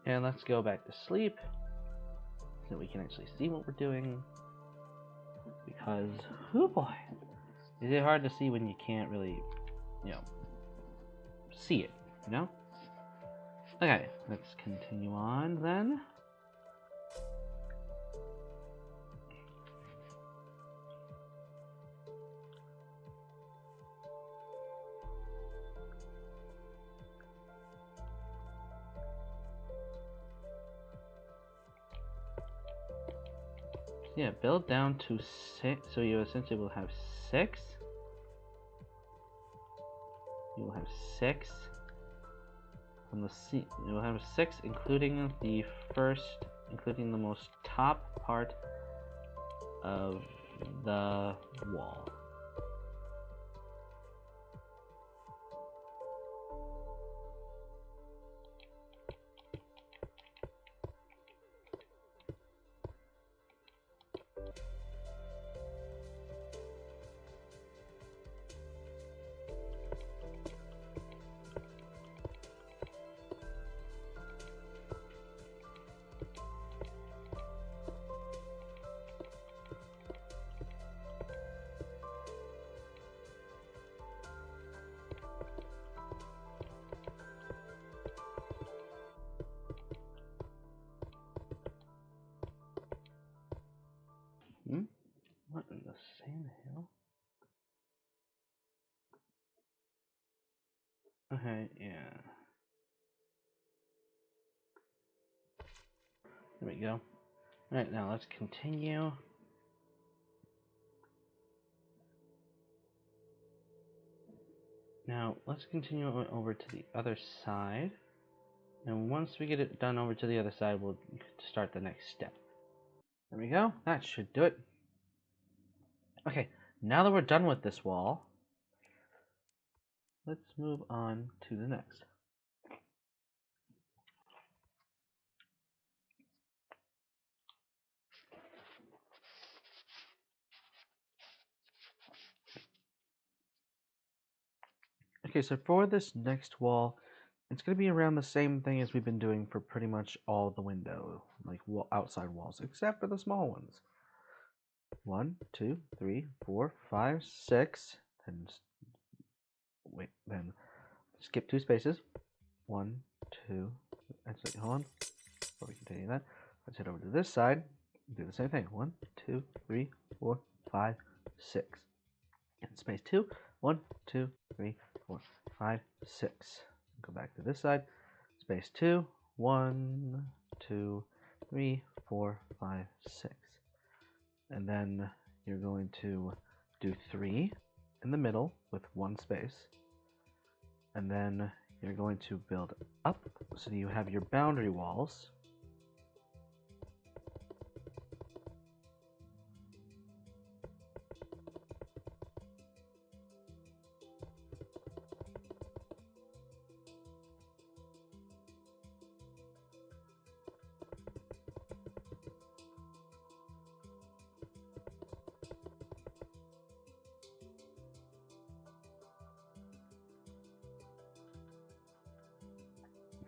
And let's go back to sleep so we can actually see what we're doing. Because, oh boy, is it hard to see when you can't really, see it, Okay, let's continue on then. Yeah, build down to 6, so you essentially will have 6. You will have 6 on the C. You will have 6, including the most top part of the wall. What in the sand hell? Okay, yeah. There we go. Alright, now let's continue. Now, let's continue over to the other side. And once we get it done over to the other side, we'll start the next step. There we go. That should do it. Okay, now that we're done with this wall, let's move on to the next. Okay, so for this next wall, it's going to be around the same thing as we've been doing for pretty much all the window, like outside walls, except for the small ones. 1, 2, 3, 4, 5, 6. Then skip 2 spaces. 1, 2. Actually, hold on. Before we continue that, let's head over to this side. Do the same thing. 1, 2, 3, 4, 5, 6. And space 2. 1, 2, 3, 4, 5, 6. Go back to this side. Space 2. 1, 2, 3, 4, 5, 6. And then you're going to do 3 in the middle with 1 space. And then you're going to build up so that you have your boundary walls.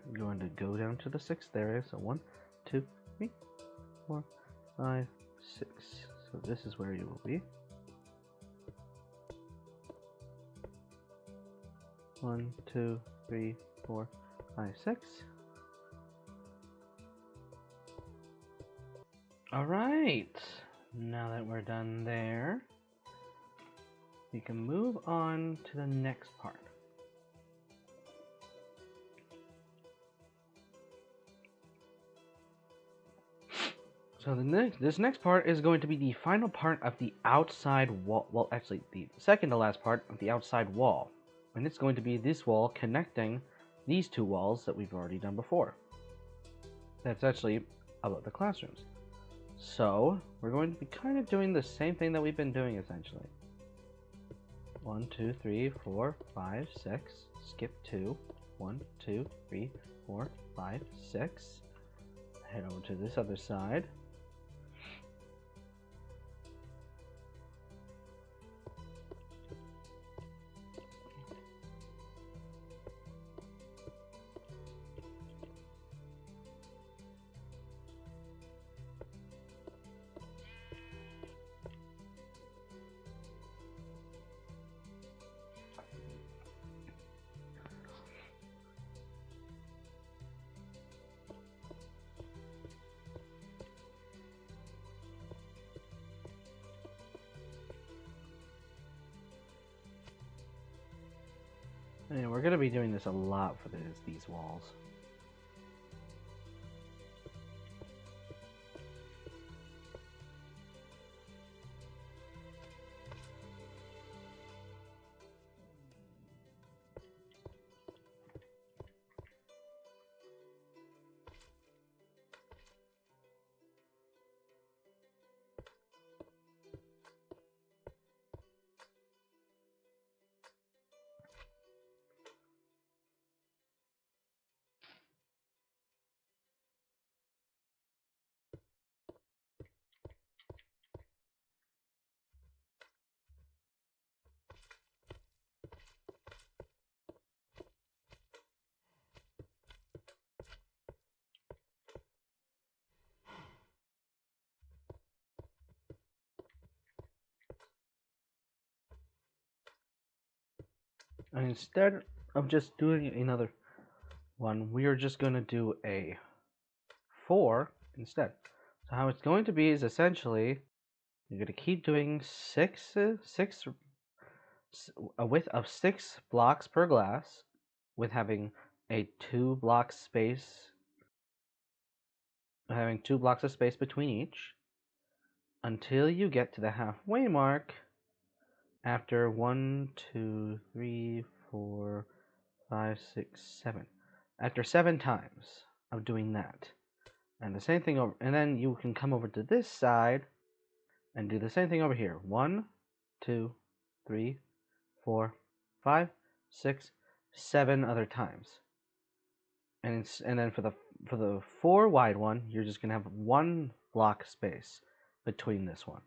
I'm going to go down to the 6th area. So 1, 2, 3, 4, 5, 6. So this is where you will be. 1, 2, 3, 4, 5, 6. Alright, now that we're done there, we can move on to the next part. So this next part is going to be the final part of the outside wall. Well, actually, the second to last part of the outside wall. And it's going to be this wall connecting these 2 walls that we've already done before. That's actually about the classrooms. So we're going to be kind of doing the same thing that we've been doing essentially. 1, 2, 3, 4, 5, 6. Skip 2. 1, 2, 3, 4, 5, 6. Head over to this other side. And we're going to be doing this a lot for these walls. And instead of just doing another one, we are just going to do a 4 instead. So how it's going to be is essentially you're going to keep doing a width of 6 blocks per glass, with having a 2 block space, having 2 blocks of space between each, until you get to the halfway mark. After 1, 2, 3, 4, 5, 6, 7. After 7 times of doing that. And the same thing over, and then you can come over to this side and do the same thing over here. 1, 2, 3, 4, 5, 6, 7 other times. And then for the 4 wide one, you're just gonna have 1 block space between this one.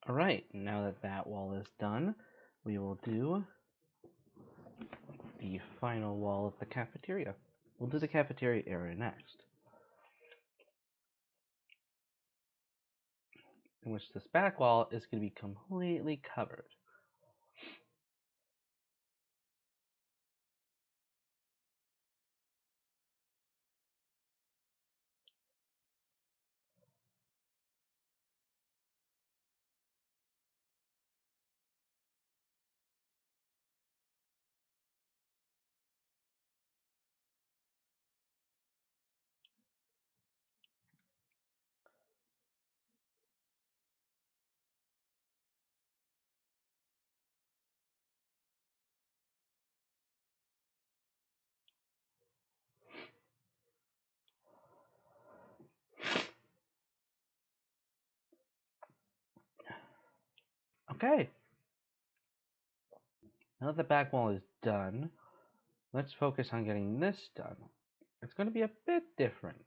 Alright, now that that wall is done, we will do the final wall of the cafeteria. We'll do the cafeteria area next, in which this back wall is going to be completely covered. Okay, now that the back wall is done, let's focus on getting this done. It's going to be a bit different.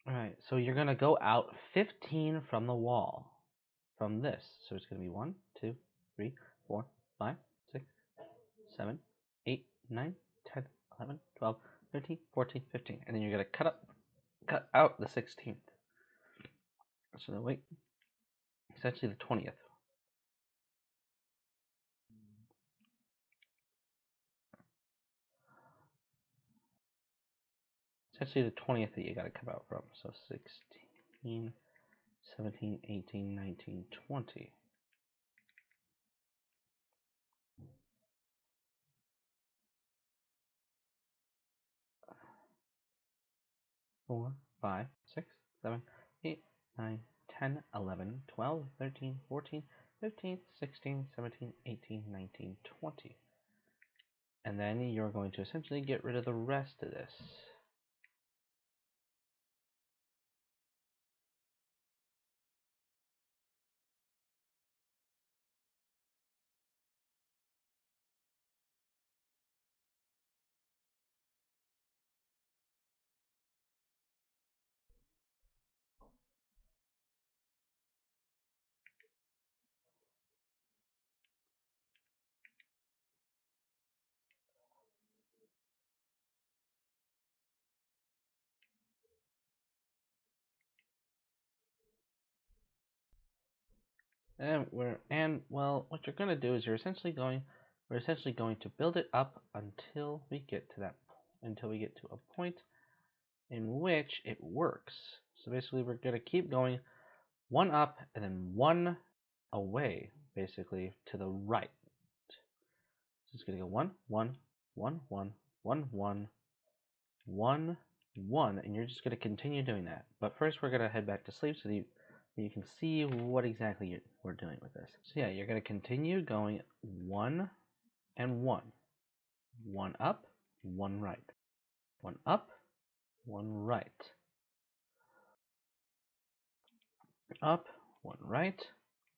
Alright, so you're going to go out 15 from the wall, from this. So it's going to be 1, 2, 3, 4, 5, 6, 7, 8, 9, 10, 11, 12, 13, 14, 15. And then you're going to cut out the 16th. So then wait, it's actually the 20th. It's actually the 20th that you got to come out from. So 16, 17, 18, 19, 20. 4, 5, 6, 7, 8, 9, 10, 11, 12, 13, 14, 15, 16, 17, 18, 19, 20. And then you're going to essentially get rid of the rest of this. Well, what you're going to do is we're essentially going to build it up until we get to a point in which it works. So basically we're going to keep going one up and then one away, basically to the right. So it's going to go 1, 1, 1, 1, 1, 1, 1, 1, and you're just going to continue doing that. But first we're going to head back to sleep so that you can see what exactly we're doing with this. So yeah, you're going to continue going 1 and 1. 1 up, 1 right. 1 up, 1 right. Up, 1 right,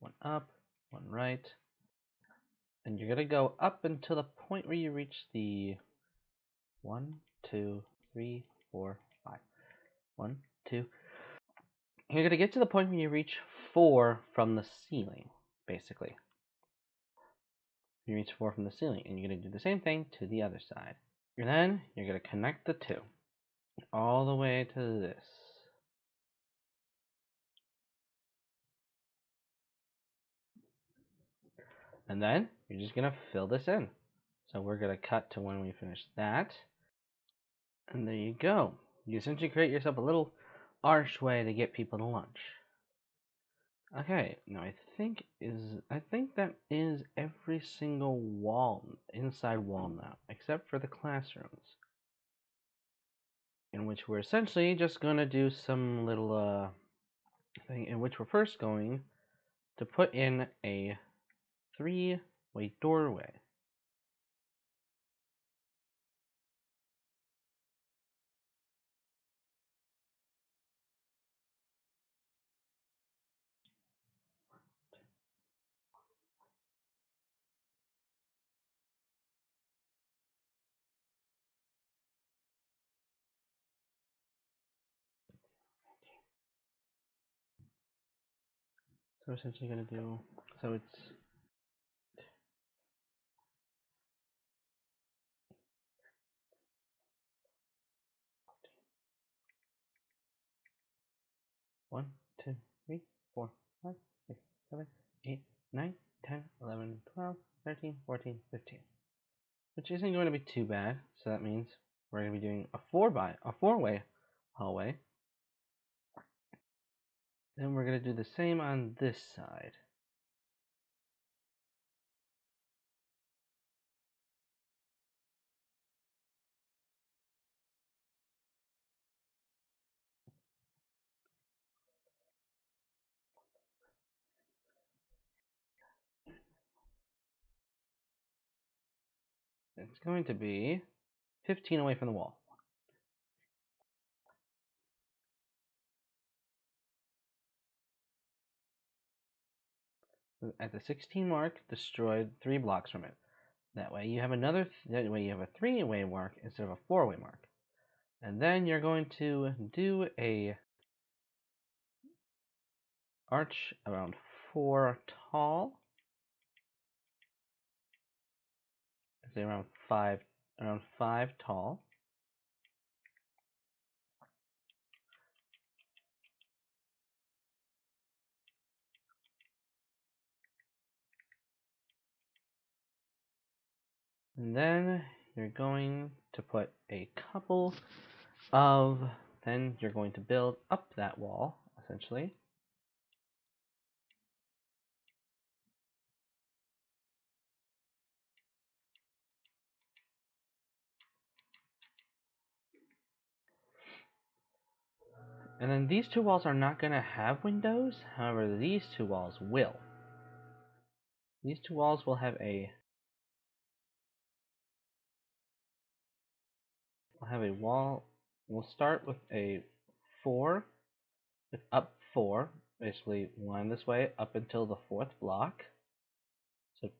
1 up, 1 right. And you're going to go up until the point where you reach the 1, 2, 3, 4, 5. 1, 2. You're going to get to the point where you reach 4 from the ceiling, basically. You reach 4 from the ceiling, and you're going to do the same thing to the other side. And then you're going to connect the 2 all the way to this. And then you're just going to fill this in. So we're going to cut to when we finish that. And there you go. You essentially create yourself a little archway to get people to lunch. Okay, now I think that is every single inside wall now, except for the classrooms, in which we're essentially just gonna do some little thing in which we're first going to put in a 3-way doorway. So we're essentially going to do, so it's one, two, three, four, 5, 6, 7, 8, 9, 10, 11, 12, 13, 14, 15. Which isn't going to be too bad. So that means we're going to be doing a 4-way hallway. Then we're going to do the same on this side. It's going to be 15 away from the wall. At the 16 mark, destroy 3 blocks from it. That way you have another. That way you have a 3-way mark instead of a 4-way mark. And then you're going to do a arch around 4 tall. Say around 5 tall. And then you're going to put a couple of, then you're going to build up that wall, essentially. And then these 2 walls are not going to have windows, however these 2 walls will. These 2 walls will have a wall. We'll start with a 4, with up 4, basically line this way up until the 4th block. So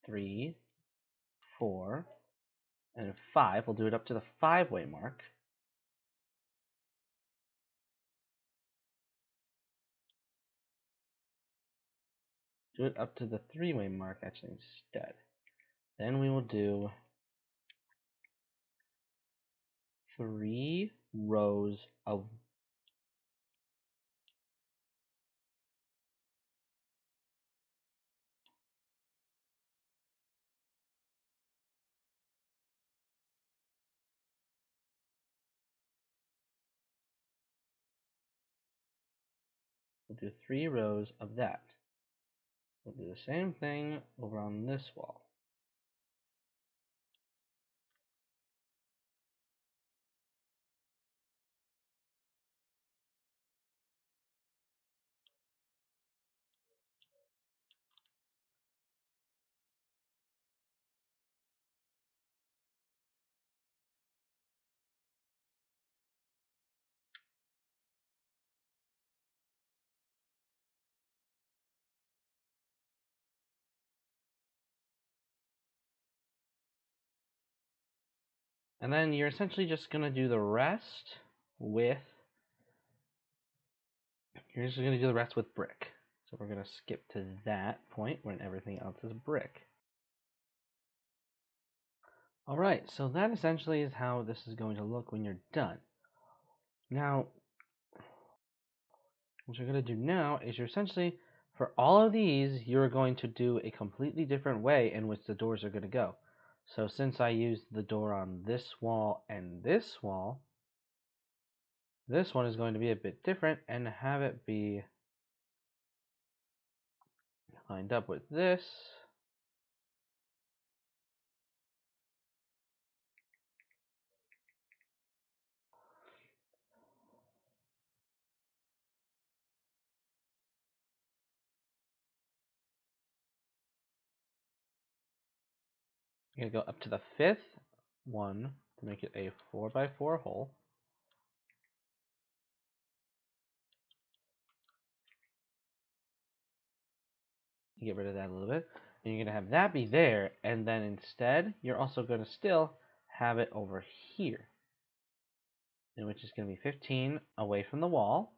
3, 4, and 5. We'll do it up to the 5-way mark. Do it up to the 3-way mark actually instead. Then we will do 3 rows of that. We'll do the same thing over on this wall. And then you're essentially just going to do the rest with brick. So we're going to skip to that point when everything else is brick. Alright, so that essentially is how this is going to look when you're done. Now, what you're going to do now is you're essentially, for all of these, you're going to do a completely different way in which the doors are going to go. So since I used the door on this wall and this wall, this one is going to be a bit different and have it be lined up with this. You're going to go up to the fifth one to make it a 4x4 hole. Get rid of that a little bit. And you're going to have that be there, and then instead, you're also going to still have it over here, which is going to be 15 away from the wall.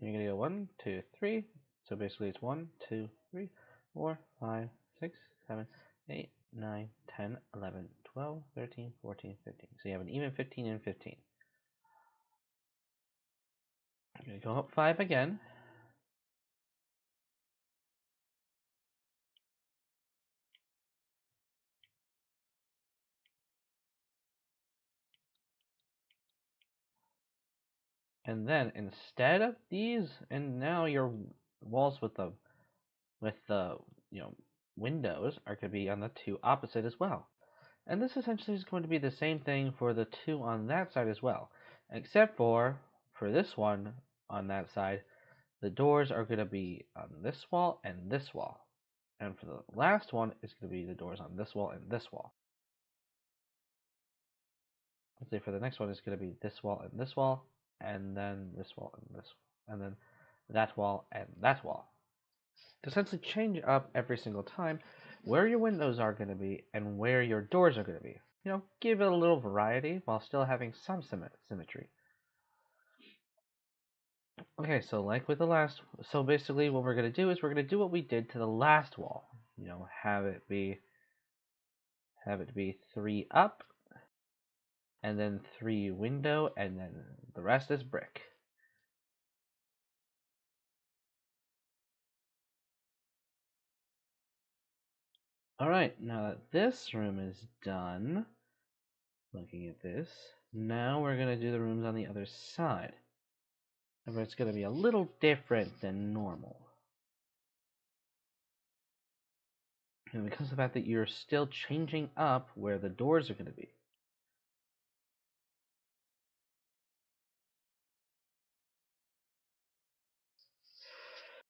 You're going to go 1, 2, 3. So basically it's 1, 2, 3, 4, 5, 6, 7, 8, 9, 10, 11, 12, 13, 14, 15. So you have an even 15 and 15. I'm going to go up 5 again. And then instead of these, and now your walls with the windows are going to be on the two opposite as well. And this essentially is going to be the same thing for the two on that side as well, except for this one on that side, the doors are going to be on this wall and this wall. And for the last one, it's going to be the doors on this wall and this wall. Let's say for the next one, it's going to be this wall and this wall, and then this wall and this, and then that wall and that wall. To essentially change up every single time where your windows are going to be and where your doors are going to be. Give it a little variety while still having some symmetry. Okay, so like with the last, so basically what we're going to do is we're going to do what we did to the last wall. Have it be 3 up, and then 3 window, and then the rest is brick. Alright, now that this room is done, looking at this, now we're going to do the rooms on the other side. However, it's going to be a little different than normal. And because of the fact that you're still changing up where the doors are going to be.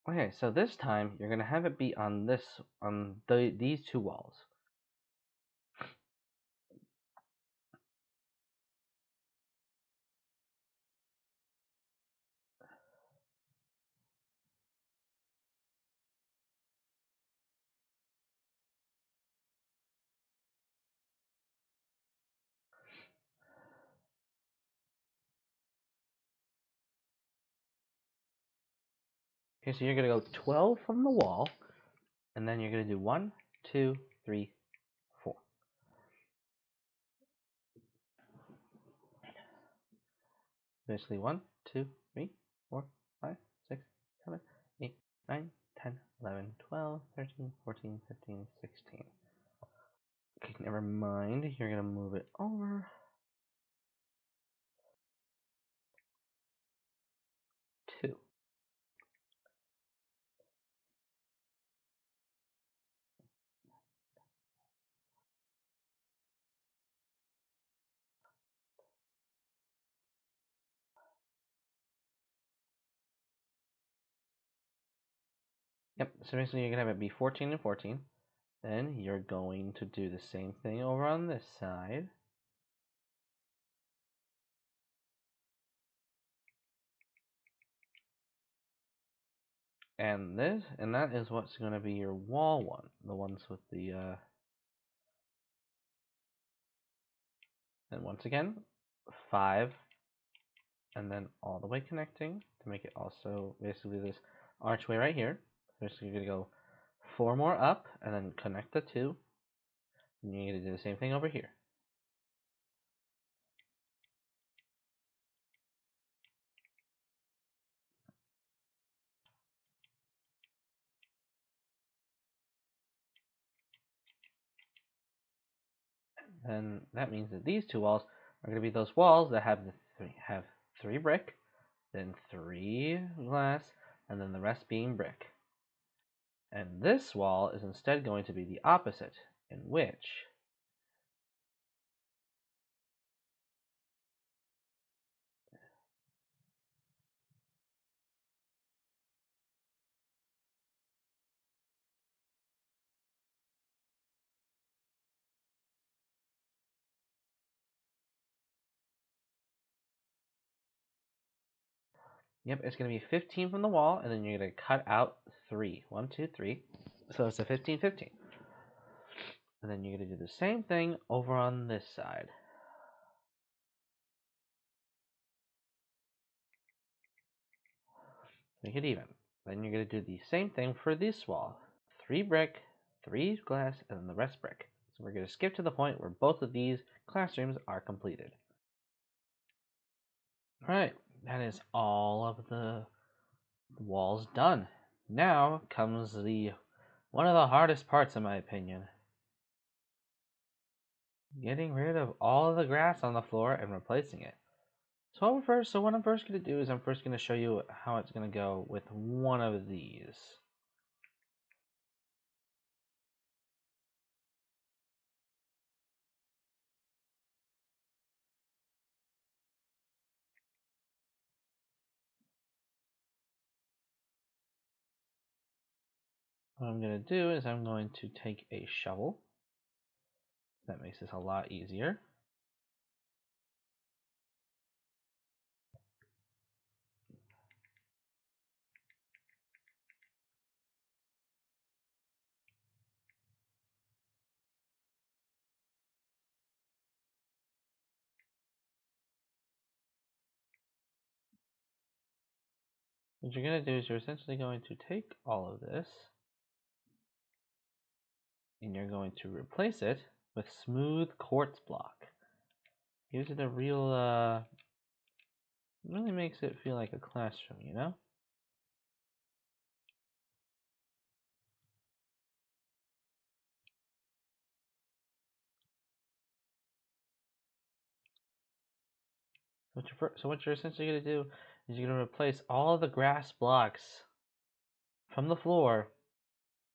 Okay, so this time you're going to have it be on these two walls. Okay, so you're going to go 12 from the wall, and then you're going to do 1, 2, 3, 4. Basically 1, 2, 3, 4, 5, 6, 7, 8, 9, 10, 11, 12, 13, 14, 15, 16. Okay, never mind. You're going to move it over. 2. Yep, so basically you're going to have it be 14 and 14. Then you're going to do the same thing over on this side. And that is what's going to be your wall one. The ones with the, and once again, 5, and then all the way connecting to make it also basically this archway right here. Basically, you're going to go 4 more up, and then connect the 2. And you're going to do the same thing over here. And that means that these 2 walls are going to be those walls that have 3 brick, then 3 glass, and then the rest being brick. And this wall is instead going to be the opposite, in which Yep, it's going to be 15 from the wall, and then you're going to cut out 3. 1, 2, 3. So it's a 15, 15. And then you're going to do the same thing over on this side. Make it even. Then you're going to do the same thing for this wall. 3 brick, 3 glass, and then the rest brick. So we're going to skip to the point where both of these classrooms are completed. Alright, that is all of the walls done. Now comes one of the hardest parts in my opinion. Getting rid of all of the grass on the floor and replacing it. So what I'm first going to do is I'm first going to show you how it's going to go with one of these. What I'm going to do is I'm going to take a shovel. That makes this a lot easier. What you're going to do is you're essentially going to take all of this and you're going to replace it with smooth quartz block. Gives it a real, really makes it feel like a classroom, you know? So what you're essentially going to do is you're going to replace all of the grass blocks from the floor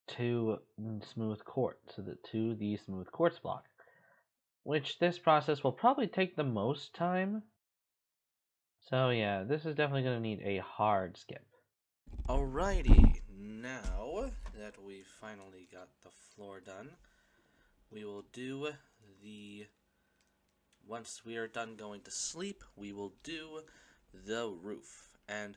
to smooth quartz, to the smooth quartz block. Which this process will probably take the most time. So yeah, this is definitely going to need a hard skip. Alrighty, now that we finally got the floor done, we will do once we are done going to sleep, we will do the roof. And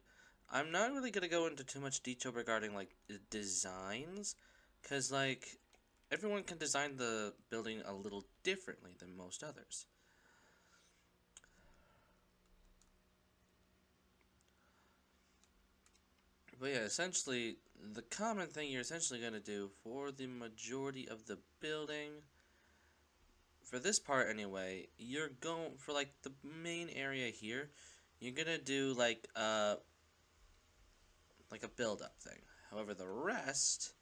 I'm not really going to go into too much detail regarding, like, designs, because, like, everyone can design the building a little differently than most others. But yeah, essentially, the common thing you're essentially going to do for the majority of the building, for this part anyway, you're going, for like the main area here, you're going to do like a build-up thing. However, the rest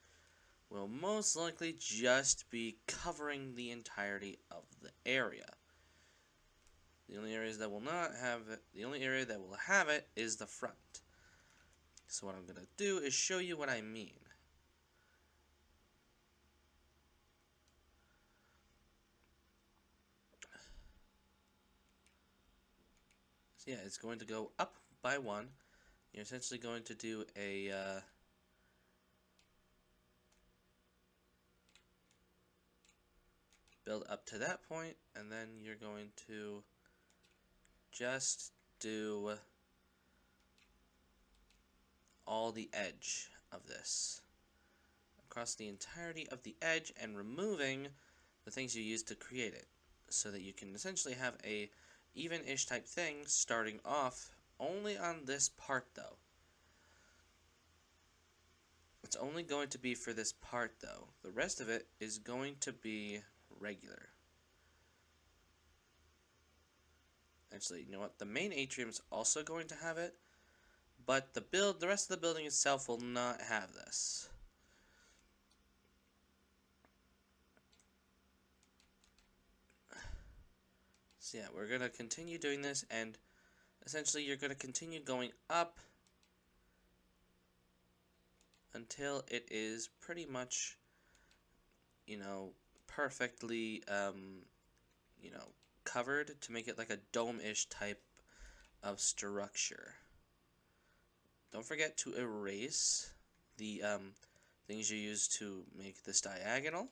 will most likely just be covering the entirety of the area. The only areas that will not have it, the only area that will have it is the front. So what I'm going to do is show you what I mean. So yeah, it's going to go up by 1. You're essentially going to do a build up to that point, and then you're going to just do all the edge of this across the entirety of the edge, and removing the things you used to create it, so that you can essentially have a even-ish type thing starting off only on this part though. It's only going to be for this part though. The rest of it is going to be regular. Actually, you know what? The main atrium's also going to have it, but the rest of the building itself will not have this. So yeah, we're gonna continue doing this, and essentially you're gonna continue going up until it is pretty much, you know, perfectly, you know, covered to make it like a dome-ish type of structure. Don't forget to erase the things you use to make this diagonal,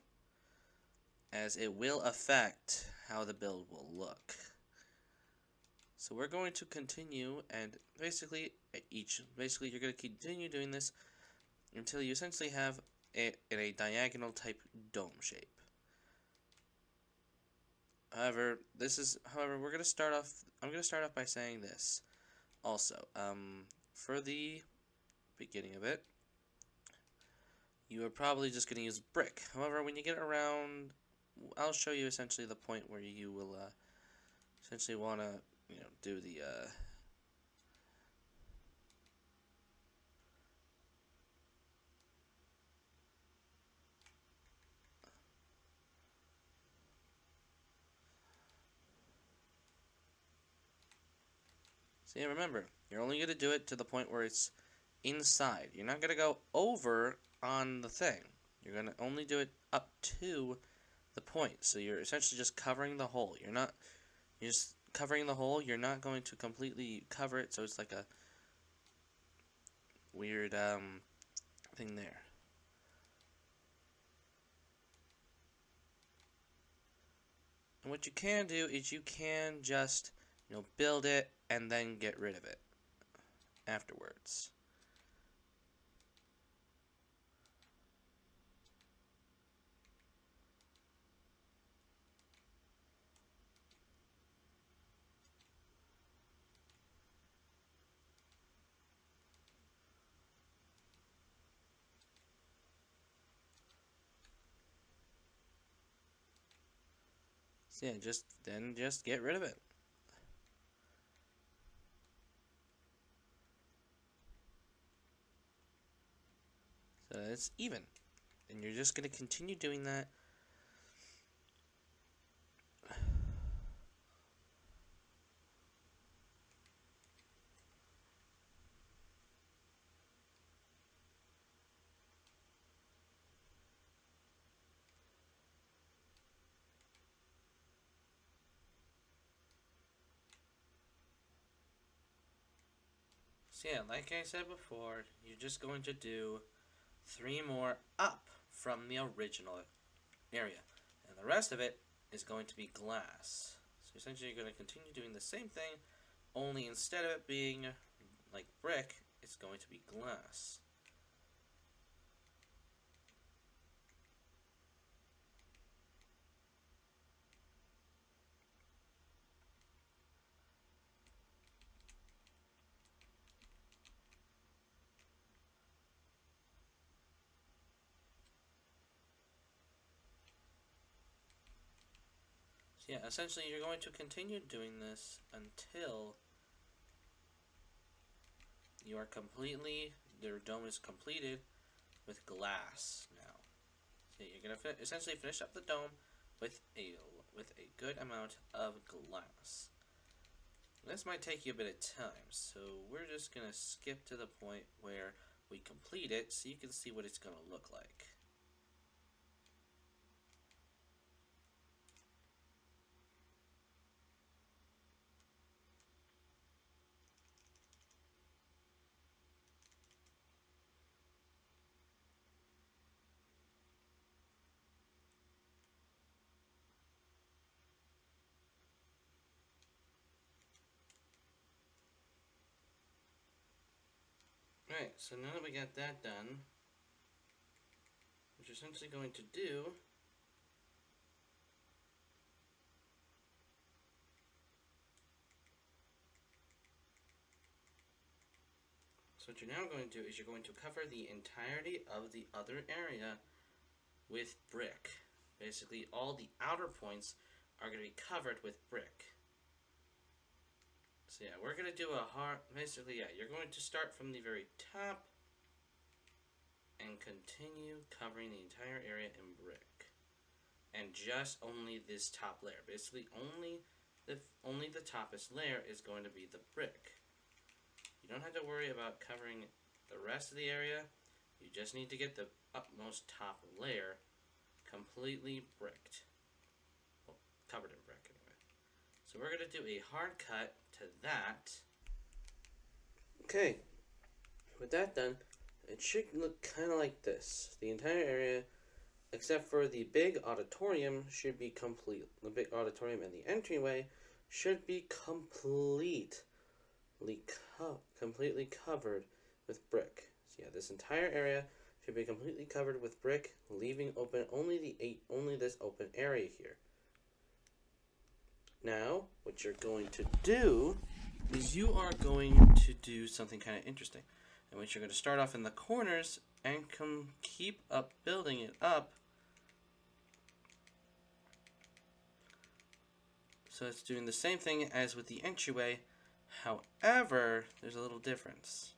as it will affect how the build will look. So we're going to continue, and basically you're going to continue doing this until you essentially have it in a diagonal type dome shape. However, we're going to start off, I'm going to start off by saying this. Also, for the beginning of it, you are probably just going to use brick. However, when you get around, I'll show you essentially the point where you will essentially want to, do the so yeah, remember, you're only going to do it to the point where it's inside. You're not going to go over on the thing. You're going to only do it up to the point. So you're essentially just covering the hole. You're just covering the hole. You're not going to completely cover it, so it's like a weird thing there. And what you can do is you can just, build it and then get rid of it afterwards. So yeah, just get rid of it. So it's even. And you're just going to continue doing that. So yeah, like I said before, you're just going to do 3 more up from the original area. And the rest of it is going to be glass. So essentially you're going to continue doing the same thing, only instead of it being like brick, it's going to be glass. So yeah, essentially you're going to continue doing this until your dome is completed with glass now. So you're going to essentially finish up the dome with a good amount of glass. This might take you a bit of time, so we're just going to skip to the point where we complete it so you can see what it's going to look like. Alright, so now that we got that done, what you're essentially going to do so what you're now going to do is you're going to cover the entirety of the other area with brick. Basically, all the outer points are going to be covered with brick. So yeah, we're going to do basically, yeah, you're going to start from the very top and continue covering the entire area in brick. And just only this top layer. Basically, only the toppest layer is going to be the brick. You don't have to worry about covering the rest of the area. You just need to get the utmost top layer completely bricked. Well, covered in brick anyway. So we're going to do a hard cut to that. Okay, with that done, it should look kind of like this. The entire area, except for the big auditorium, should be complete. The big auditorium and the entryway should be completely covered with brick. So yeah, this entire area should be completely covered with brick, leaving open only this open area here. Now, what you're going to do is you are going to do something kind of interesting. And which you're going to start off in the corners and keep up building it up. So it's doing the same thing as with the entryway. However, there's a little difference.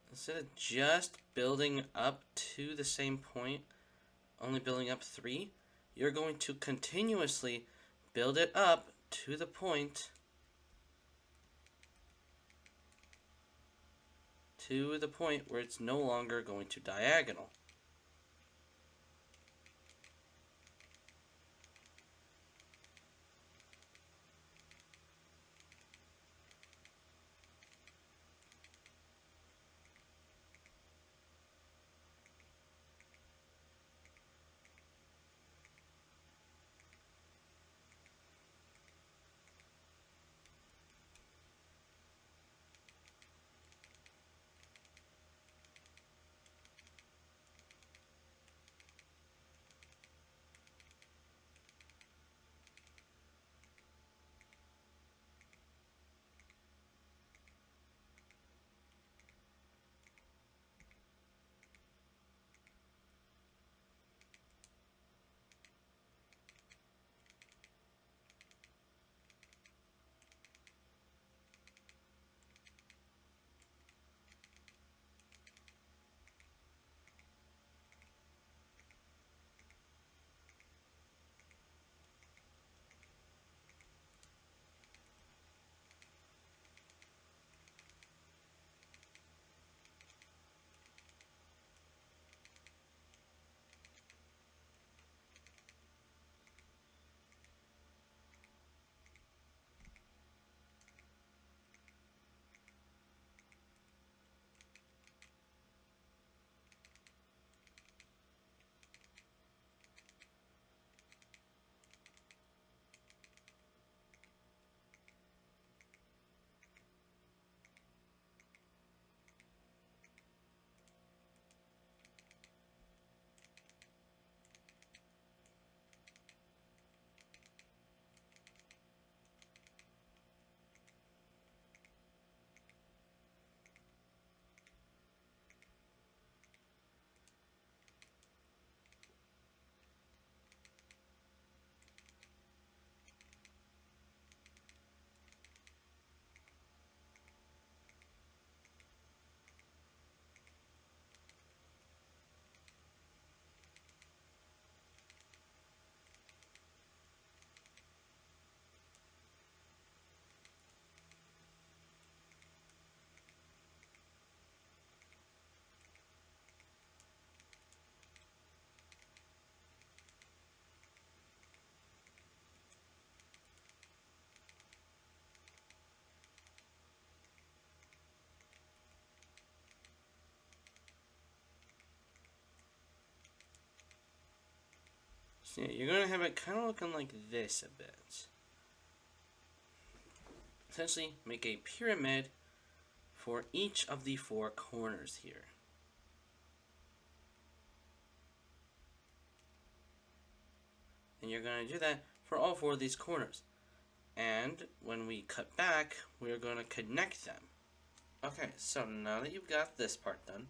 Instead of just building up to the same point, only building up 3, you're going to continuously build it up to the point where it's no longer going to diagonal. So yeah, you're going to have it kind of looking like this a bit. Essentially, make a pyramid for each of the 4 corners here. And you're going to do that for all 4 of these corners. And when we cut back, we're going to connect them. Okay, so now that you've got this part done,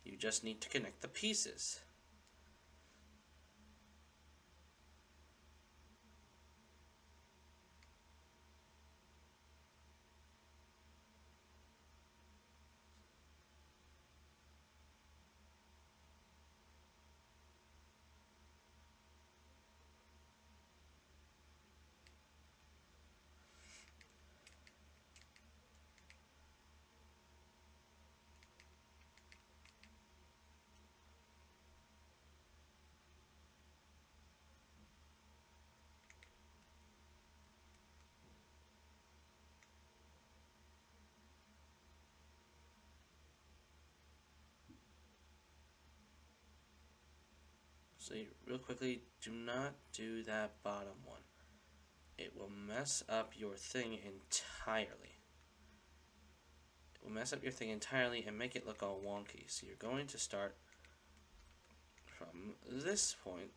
you just need to connect the pieces. actually, real quickly, do not do that bottom one. It will mess up your thing entirely. It will mess up your thing entirely and make it look all wonky. So you're going to start from this point.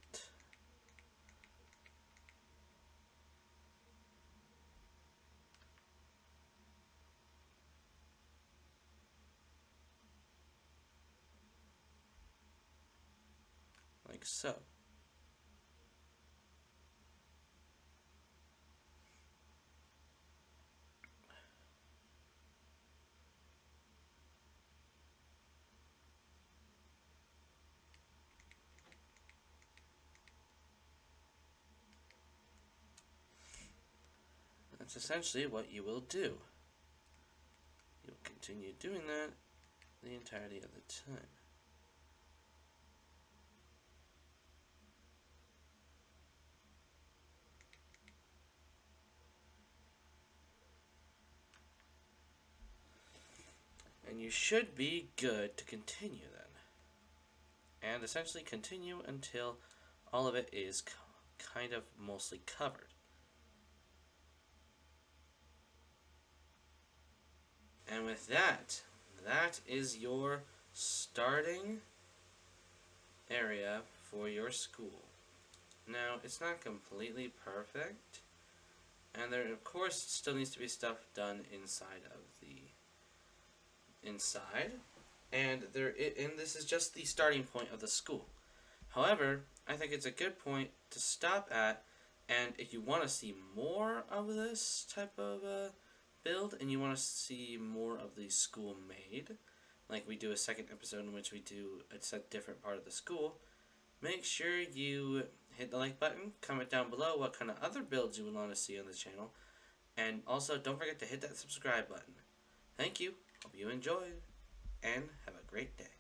Like so. That's essentially what you will do. You'll continue doing that the entirety of the time. And you should be good to continue then. And essentially continue until all of it is kind of mostly covered. And with that, that is your starting area for your school. Now, it's not completely perfect, and there, of course, still needs to be stuff done inside of the inside, and this is just the starting point of the school. However, I think it's a good point to stop at, and if you want to see more of this type of build, and you want to see more of the school made, like we do a second episode in which we do a different part of the school, make sure you hit the like button, comment down below what kind of other builds you would want to see on the channel, and also don't forget to hit that subscribe button. Thank you, hope you enjoyed, and have a great day.